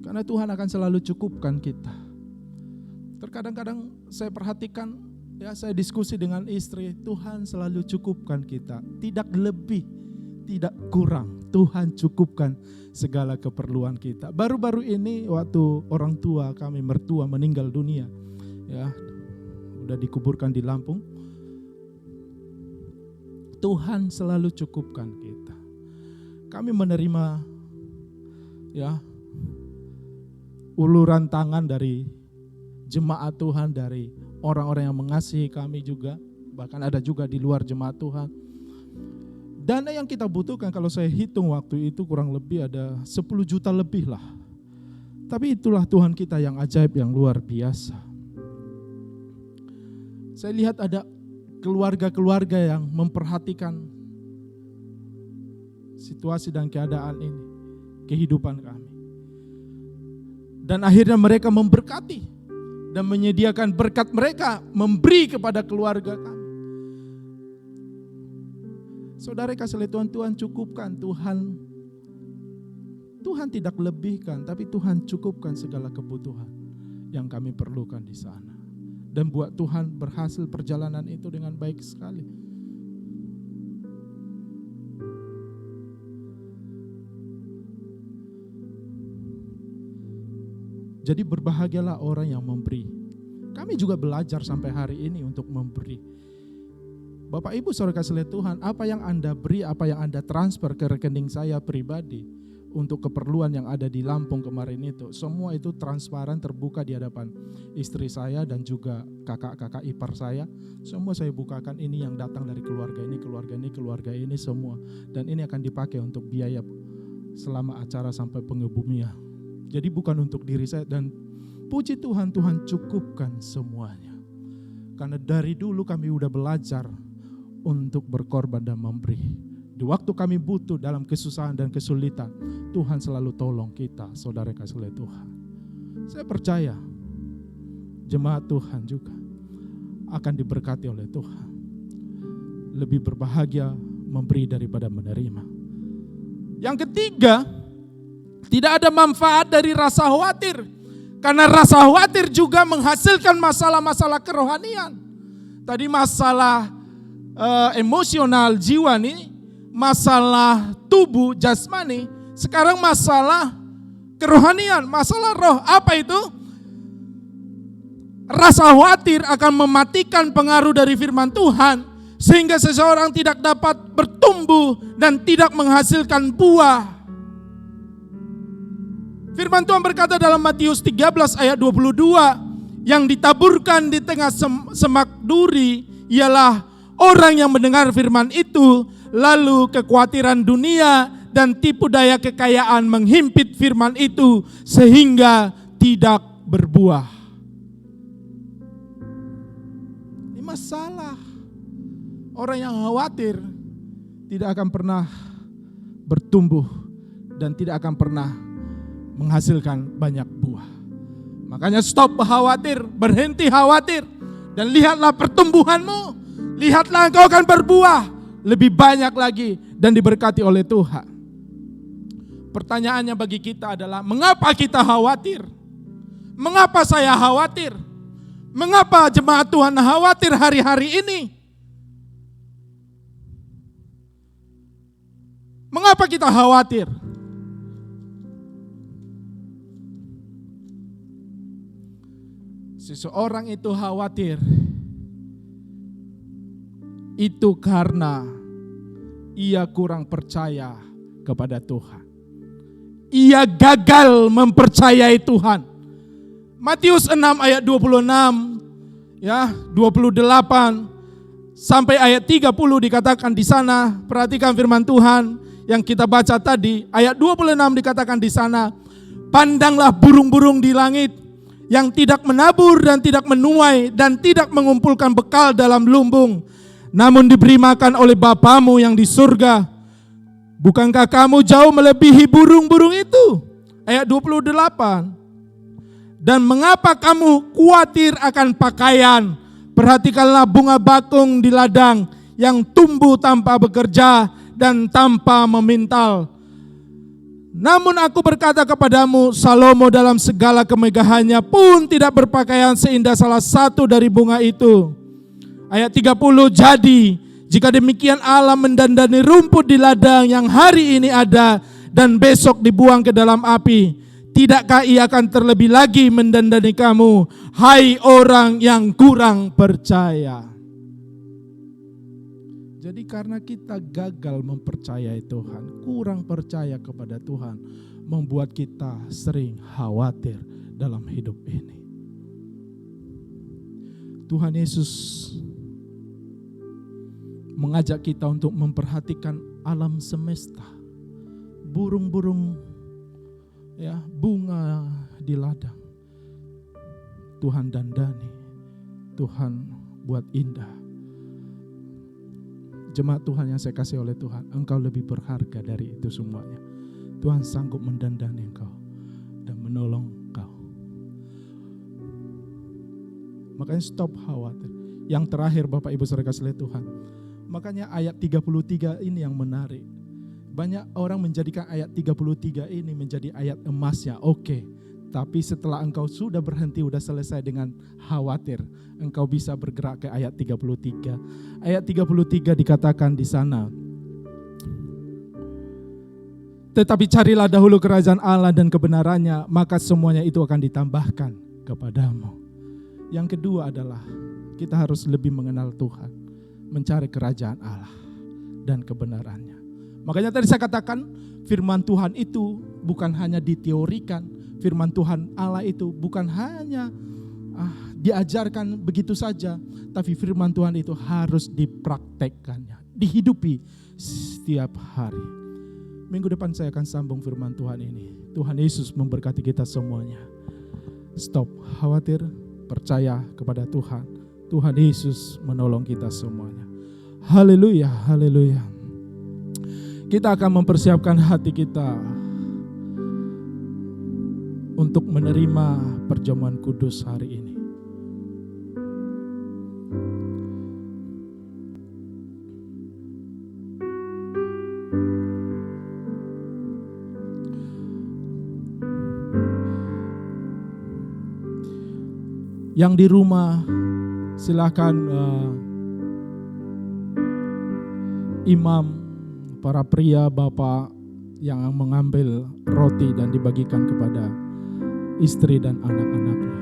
Karena Tuhan akan selalu cukupkan kita. Terkadang-kadang saya perhatikan, ya saya diskusi dengan istri, Tuhan selalu cukupkan kita. Tidak lebih, tidak kurang. Tuhan cukupkan segala keperluan kita. Baru-baru ini waktu orang tua kami, mertua meninggal dunia, ya udah dikuburkan di Lampung. Tuhan selalu cukupkan kita. Kami menerima ya uluran tangan dari jemaat Tuhan, dari orang-orang yang mengasihi kami juga, bahkan ada juga di luar jemaat Tuhan. Dana yang kita butuhkan kalau saya hitung waktu itu kurang lebih ada 10 juta lebih lah. Tapi itulah Tuhan kita yang ajaib, yang luar biasa. Saya lihat ada keluarga-keluarga yang memperhatikan situasi dan keadaan ini, kehidupan kami. Dan akhirnya mereka memberkati dan menyediakan berkat mereka, memberi kepada keluarga kami. Saudara kasih lihat Tuhan cukupkan. Tuhan tidak lebihkan, tapi Tuhan cukupkan segala kebutuhan yang kami perlukan di sana. Dan buat Tuhan berhasil perjalanan itu dengan baik sekali. Jadi berbahagialah orang yang memberi. Kami juga belajar sampai hari ini untuk memberi. Bapak Ibu saudara kasih lihat Tuhan, apa yang Anda beri, apa yang Anda transfer ke rekening saya pribadi untuk keperluan yang ada di Lampung kemarin itu, semua itu transparan, terbuka di hadapan istri saya dan juga kakak-kakak ipar saya. Semua saya bukakan, ini yang datang dari keluarga ini, keluarga ini, keluarga ini semua. Dan ini akan dipakai untuk biaya selama acara sampai pengebumian. Jadi bukan untuk diri saya, dan puji Tuhan, Tuhan cukupkan semuanya. Karena dari dulu kami udah belajar untuk berkorban dan memberi. Di waktu kami butuh dalam kesusahan dan kesulitan, Tuhan selalu tolong kita, saudara kasih lihat Tuhan. Saya percaya jemaat Tuhan juga akan diberkati oleh Tuhan. Lebih berbahagia memberi daripada menerima. Yang ketiga, tidak ada manfaat dari rasa khawatir. Karena rasa khawatir juga menghasilkan masalah-masalah kerohanian. Tadi masalah emosional jiwa nih, masalah tubuh jasmani, sekarang masalah kerohanian, masalah roh. Apa itu? Rasa khawatir akan mematikan pengaruh dari firman Tuhan, sehingga seseorang tidak dapat bertumbuh dan tidak menghasilkan buah. Firman Tuhan berkata dalam Matius 13 ayat 22, yang ditaburkan di tengah semak duri ialah orang yang mendengar firman itu, lalu kekhawatiran dunia dan tipu daya kekayaan menghimpit firman itu sehingga tidak berbuah. Ini masalah. Orang yang khawatir tidak akan pernah bertumbuh dan tidak akan pernah menghasilkan banyak buah. Makanya stop khawatir, berhenti khawatir, dan lihatlah pertumbuhanmu. Lihatlah engkau akan berbuah lebih banyak lagi dan diberkati oleh Tuhan. Pertanyaannya bagi kita adalah, mengapa kita khawatir? Mengapa saya khawatir? Mengapa jemaat Tuhan khawatir hari-hari ini? Mengapa kita khawatir? Seseorang itu khawatir itu karena ia kurang percaya kepada Tuhan. Ia gagal mempercayai Tuhan. Matius 6 ayat 26 ya, 28 sampai ayat 30 dikatakan di sana. Perhatikan firman Tuhan yang kita baca tadi. Ayat 26 dikatakan di sana, pandanglah burung-burung di langit yang tidak menabur dan tidak menuai dan tidak mengumpulkan bekal dalam lumbung, namun diberi makan oleh Bapamu yang di surga. Bukankah kamu jauh melebihi burung-burung itu? Ayat 28. Dan mengapa kamu khawatir akan pakaian? Perhatikanlah bunga bakung di ladang yang tumbuh tanpa bekerja dan tanpa memintal. Namun aku berkata kepadamu, Salomo dalam segala kemegahannya pun tidak berpakaian seindah salah satu dari bunga itu. Ayat 30, jadi jika demikian Allah mendandani rumput di ladang yang hari ini ada dan besok dibuang ke dalam api, tidakkah ia akan terlebih lagi mendandani kamu, hai orang yang kurang percaya? Jadi karena kita gagal mempercayai Tuhan, kurang percaya kepada Tuhan, membuat kita sering khawatir dalam hidup ini. Tuhan Yesus mengajak kita untuk memperhatikan alam semesta. Burung-burung, ya, bunga di ladang. Tuhan dandani, Tuhan buat indah. Jemaat Tuhan yang saya kasih oleh Tuhan, engkau lebih berharga dari itu semuanya. Tuhan sanggup mendandani engkau dan menolong engkau. Makanya stop khawatir. Yang terakhir Bapak Ibu Saudara kasih oleh Tuhan. Makanya ayat 33 ini yang menarik. Banyak orang menjadikan ayat 33 ini menjadi ayat emasnya. Oke. Tapi setelah engkau sudah berhenti, sudah selesai dengan khawatir, engkau bisa bergerak ke ayat 33. Ayat 33 dikatakan di sana, tetapi carilah dahulu kerajaan Allah dan kebenarannya, maka semuanya itu akan ditambahkan kepadamu. Yang kedua adalah kita harus lebih mengenal Tuhan, mencari kerajaan Allah dan kebenarannya. Makanya tadi saya katakan firman Tuhan itu bukan hanya diteorikan. Firman Tuhan Allah itu bukan hanya diajarkan begitu saja, tapi firman Tuhan itu harus dipraktekkannya, dihidupi setiap hari. Minggu depan saya akan sambung firman Tuhan ini. Tuhan Yesus memberkati kita semuanya. Stop khawatir, percaya kepada Tuhan. Tuhan Yesus menolong kita semuanya. Haleluya, haleluya. Kita akan mempersiapkan hati kita untuk menerima perjamuan kudus hari ini. Yang di rumah silakan imam, para pria, bapak yang mengambil roti dan dibagikan kepada istri dan anak-anaknya.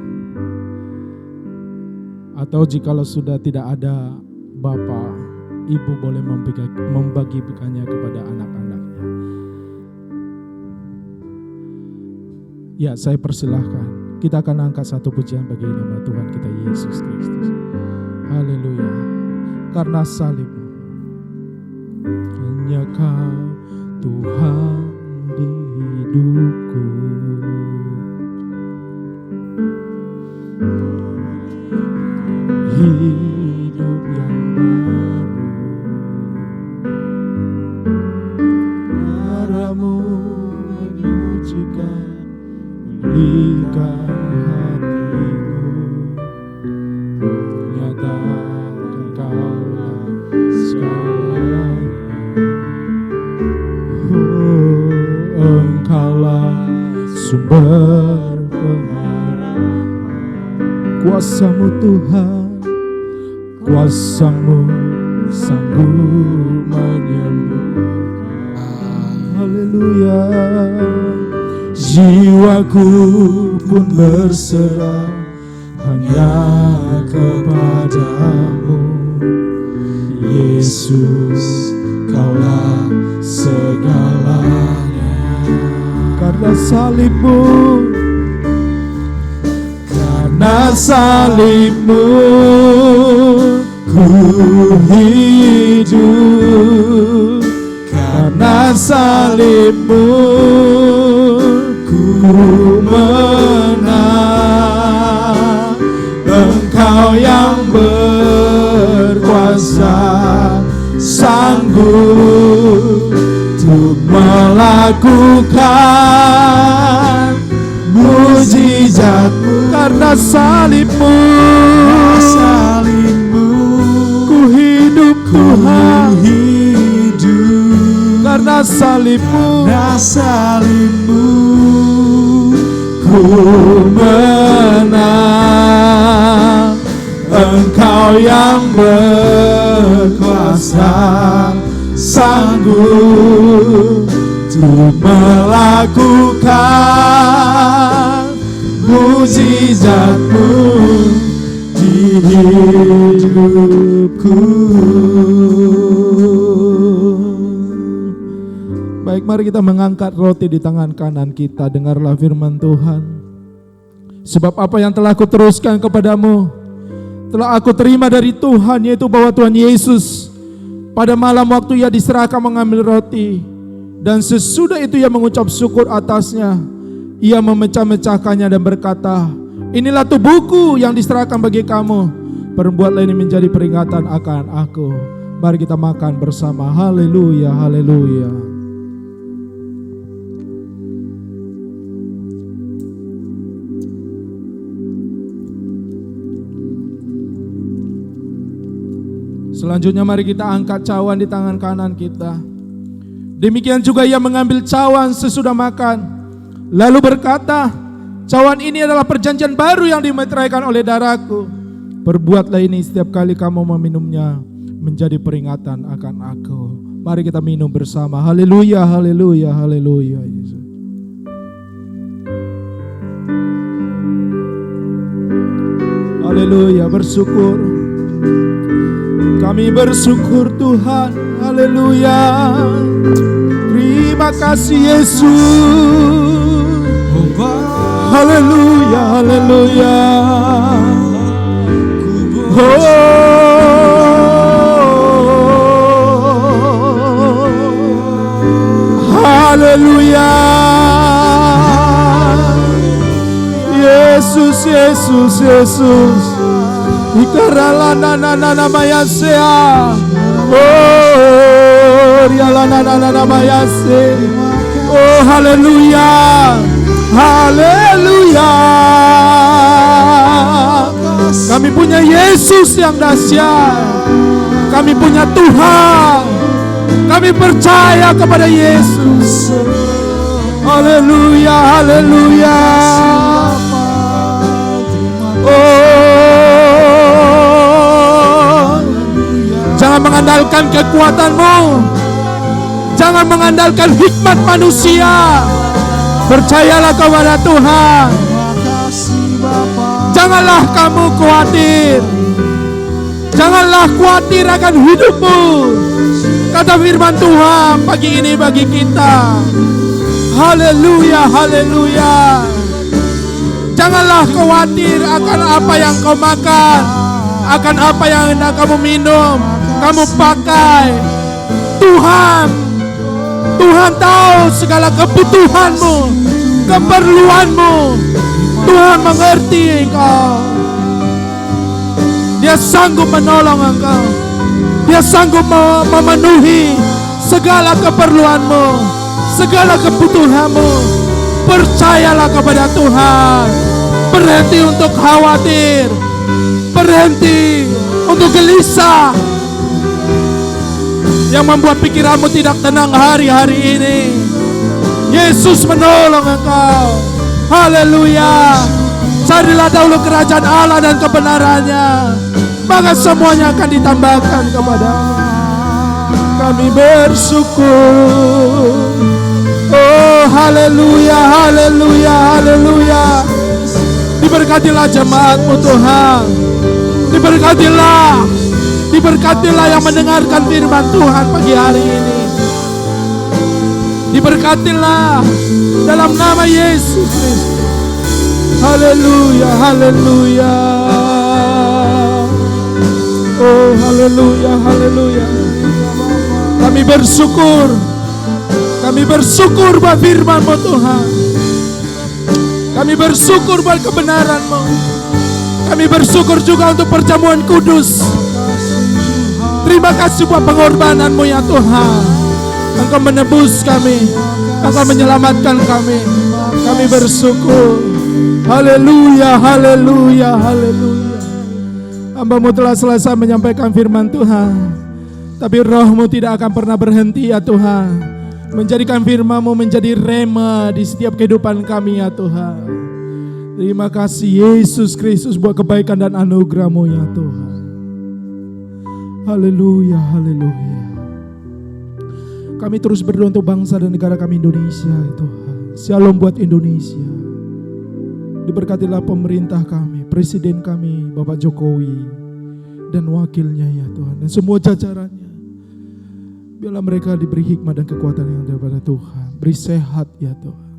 Atau jikalau sudah tidak ada bapak, ibu boleh membagikannya kepada anak-anaknya. Ya, saya persilahkan. Kita akan angkat satu pujian bagi nama Tuhan kita Yesus Kristus. Haleluya. Karena salib-Mu, hanya Kau Tuhan di hidupku. Hidup yang baru, darah-Mu menyucikan, pulihkan hatiku, nyatakan Kaulah segalanya. Engkaulah sumber pengharapan, kuasa-Mu Tuhan, kuasa-Mu sanggup menyembuhkan. Haleluya. Jiwaku pun berserah hanya kepadamu, Yesus, Kaulah segalanya. Karena salib-Mu, karena salib-Mu, ku hidup. Karena salib-Mu, ku menang. Engkau yang berkuasa, sanggup untuk melakukan mujizat-Mu. Karena salib-Mu, ku hidup Tuhan. Karena salib-Mu, ku menang. Engkau yang berkuasa, sanggup untuk melakukan mujizat-Mu di hidupku. Baik, mari kita mengangkat roti di tangan kanan kita. Dengarlah firman Tuhan. Sebab apa yang telah aku teruskan kepadamu, telah aku terima dari Tuhan, yaitu bahwa Tuhan Yesus pada malam waktu Ia diserahkan mengambil roti, dan sesudah itu Ia mengucap syukur atasnya, Ia memecah-mecahkannya dan berkata, inilah tubuhku yang diserahkan bagi kamu, perbuatlah ini menjadi peringatan akan aku. Mari kita makan bersama. Haleluya, haleluya. Selanjutnya mari kita angkat cawan di tangan kanan kita. Demikian juga ia mengambil cawan sesudah makan, lalu berkata, cawan ini adalah perjanjian baru yang dimeteraikan oleh darahku. Perbuatlah ini setiap kali kamu meminumnya, menjadi peringatan akan aku. Mari kita minum bersama. Haleluya, haleluya, haleluya. Yesus. Haleluya, bersyukur. Kami bersyukur Tuhan. Haleluya. Terima kasih Yesus. Haleluya, haleluya. Haleluya. Yesus, Yesus, Yesus. Ikarala nana mayasea. Oh, riala nana mayase. Oh, haleluya. Haleluya. Kami punya Yesus yang dahsyat. Kami punya Tuhan. Kami percaya kepada Yesus. Haleluya, haleluya. Oh, jangan mengandalkan kekuatanmu. Jangan mengandalkan hikmat manusia. Percayalah kepada Tuhan. Janganlah kamu khawatir. Janganlah khawatir akan hidupmu. Kata firman Tuhan pagi ini bagi kita. Haleluya, haleluya. Janganlah khawatir akan apa yang kau makan, akan apa yang hendak kamu minum, kamu pakai. Tuhan tahu segala kebutuhanmu, keperluanmu. Tuhan mengerti engkau. Dia sanggup menolong engkau. Dia sanggup memenuhi segala keperluanmu, segala kebutuhanmu. Percayalah kepada Tuhan. Berhenti untuk khawatir. Berhenti untuk gelisah yang membuat pikiranmu tidak tenang hari-hari ini. Yesus menolong engkau. Haleluya. Carilah dahulu kerajaan Allah dan kebenarannya, maka semuanya akan ditambahkan kepadamu. Kami bersyukur. Oh, haleluya, haleluya, haleluya. Diberkatilah jemaatmu Tuhan. Diberkatilah yang mendengarkan firman Tuhan pagi hari ini. Diberkatilah dalam nama Yesus Kristus. Haleluya, haleluya. Oh, haleluya, haleluya. Kami bersyukur. Kami bersyukur buat firman-Mu Tuhan. Kami bersyukur buat kebenaran-Mu. Kami bersyukur juga untuk perjamuan kudus. Terima kasih buat pengorbanan-Mu ya Tuhan. Engkau menebus kami. Engkau menyelamatkan kami. Kami bersyukur. Haleluya, haleluya, haleluya. Hamba-Mu telah selesai menyampaikan firman Tuhan. Tapi roh-Mu tidak akan pernah berhenti ya Tuhan. Menjadikan firman-Mu menjadi rema di setiap kehidupan kami ya Tuhan. Terima kasih Yesus Kristus buat kebaikan dan anugerah-Mu ya Tuhan. Haleluya, haleluya. Kami terus berdoa untuk bangsa dan negara kami Indonesia ya Tuhan. Shalom buat Indonesia. Diberkatilah pemerintah kami, presiden kami, Bapak Jokowi, dan wakilnya ya Tuhan, dan semua jajarannya. Biarlah mereka diberi hikmat dan kekuatan yang daripada Tuhan. Beri sehat ya Tuhan.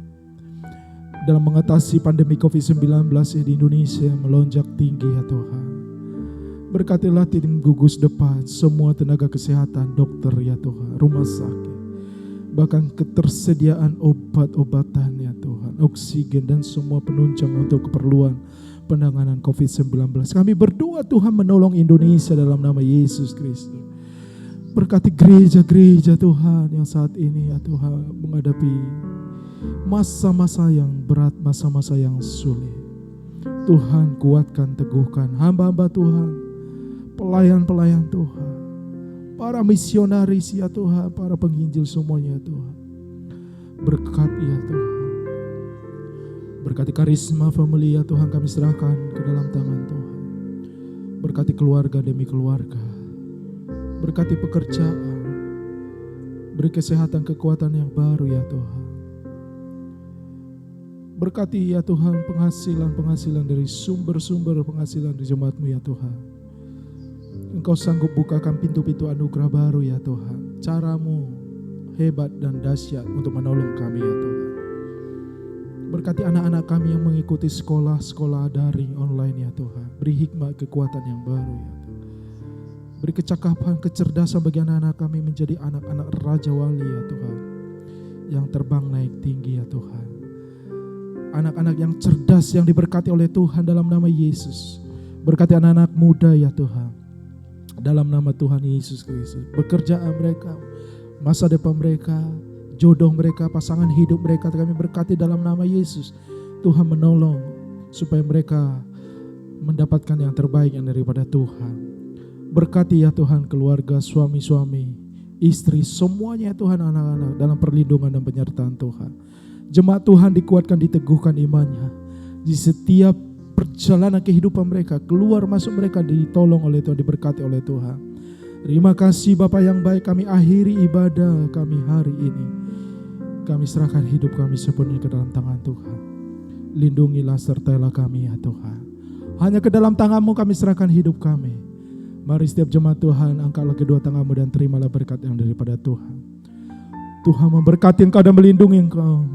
Dalam mengatasi pandemi COVID-19 di Indonesia yang melonjak tinggi ya Tuhan. Berkatilah tim gugus depan, semua tenaga kesehatan, dokter ya Tuhan, rumah sakit. Bahkan ketersediaan obat-obatan ya Tuhan, oksigen dan semua penunjang untuk keperluan penanganan COVID-19. Kami berdoa Tuhan menolong Indonesia dalam nama Yesus Kristus. Berkati gereja-gereja Tuhan yang saat ini ya Tuhan menghadapi masa-masa yang berat, masa-masa yang sulit. Tuhan kuatkan, teguhkan hamba-hamba Tuhan, pelayan-pelayan Tuhan, para misionaris ya Tuhan, para penginjil semuanya ya Tuhan. Berkati ya Tuhan. Berkati karisma family ya Tuhan, kami serahkan ke dalam tangan Tuhan. Berkati keluarga demi keluarga. Berkati pekerjaan. Beri kesehatan, kekuatan yang baru ya Tuhan. Berkati ya Tuhan penghasilan-penghasilan dari sumber-sumber penghasilan di jemaat-Mu ya Tuhan. Engkau sanggup bukakan pintu-pintu anugerah baru ya Tuhan. Cara-Mu hebat dan dahsyat untuk menolong kami ya Tuhan. Berkati anak-anak kami yang mengikuti sekolah-sekolah daring online ya Tuhan. Beri hikmat, kekuatan yang baru ya Tuhan. Beri kecakapan, kecerdasan bagi anak-anak kami menjadi anak-anak Raja Wali ya Tuhan. Yang terbang naik tinggi ya Tuhan. Anak-anak yang cerdas yang diberkati oleh Tuhan dalam nama Yesus. Berkati anak-anak muda ya Tuhan. Dalam nama Tuhan Yesus Kristus. Pekerjaan mereka, masa depan mereka, jodoh mereka, pasangan hidup mereka, kami berkati dalam nama Yesus. Tuhan menolong supaya mereka mendapatkan yang terbaik yang daripada Tuhan. Berkati ya Tuhan keluarga, suami-suami, istri, semuanya ya Tuhan, anak-anak dalam perlindungan dan penyertaan Tuhan. Jemaat Tuhan dikuatkan, diteguhkan imannya. Di setiap perjalanan kehidupan mereka, keluar masuk mereka ditolong oleh Tuhan, diberkati oleh Tuhan. Terima kasih Bapa yang baik, kami akhiri ibadah kami hari ini. Kami serahkan hidup kami sepenuhnya ke dalam tangan Tuhan. Lindungilah sertailah kami ya Tuhan. Hanya ke dalam tangan-Mu kami serahkan hidup kami. Mari setiap jemaat Tuhan, angkatlah kedua tangan-Mu dan terimalah berkat yang daripada Tuhan. Tuhan memberkati engkau dan melindungi engkau.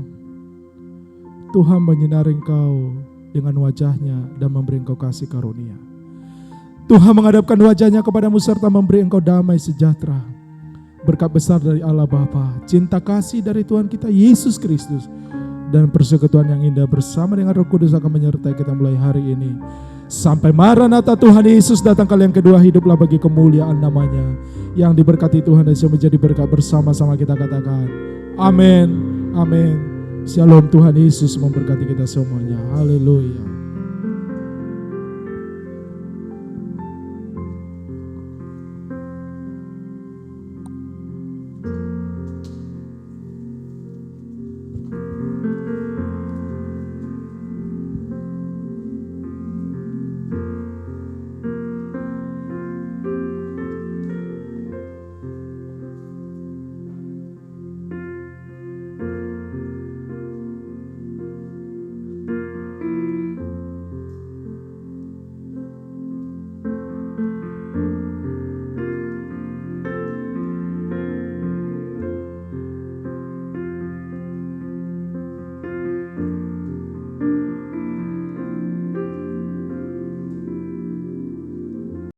Tuhan menyinari engkau dengan wajahnya dan memberi engkau kasih karunia. Tuhan menghadapkan wajahnya kepadamu serta memberi engkau damai sejahtera. Berkat besar dari Allah Bapa, cinta kasih dari Tuhan kita Yesus Kristus, dan persekutuan yang indah bersama dengan Roh Kudus akan menyertai kita mulai hari ini. Sampai Maranatha Tuhan Yesus datang kali yang kedua, hiduplah bagi kemuliaan namanya. Yang diberkati Tuhan dan siap menjadi berkat bersama-sama kita katakan. Amin. Amin. Shalom, Tuhan Yesus memberkati kita semuanya. Haleluya.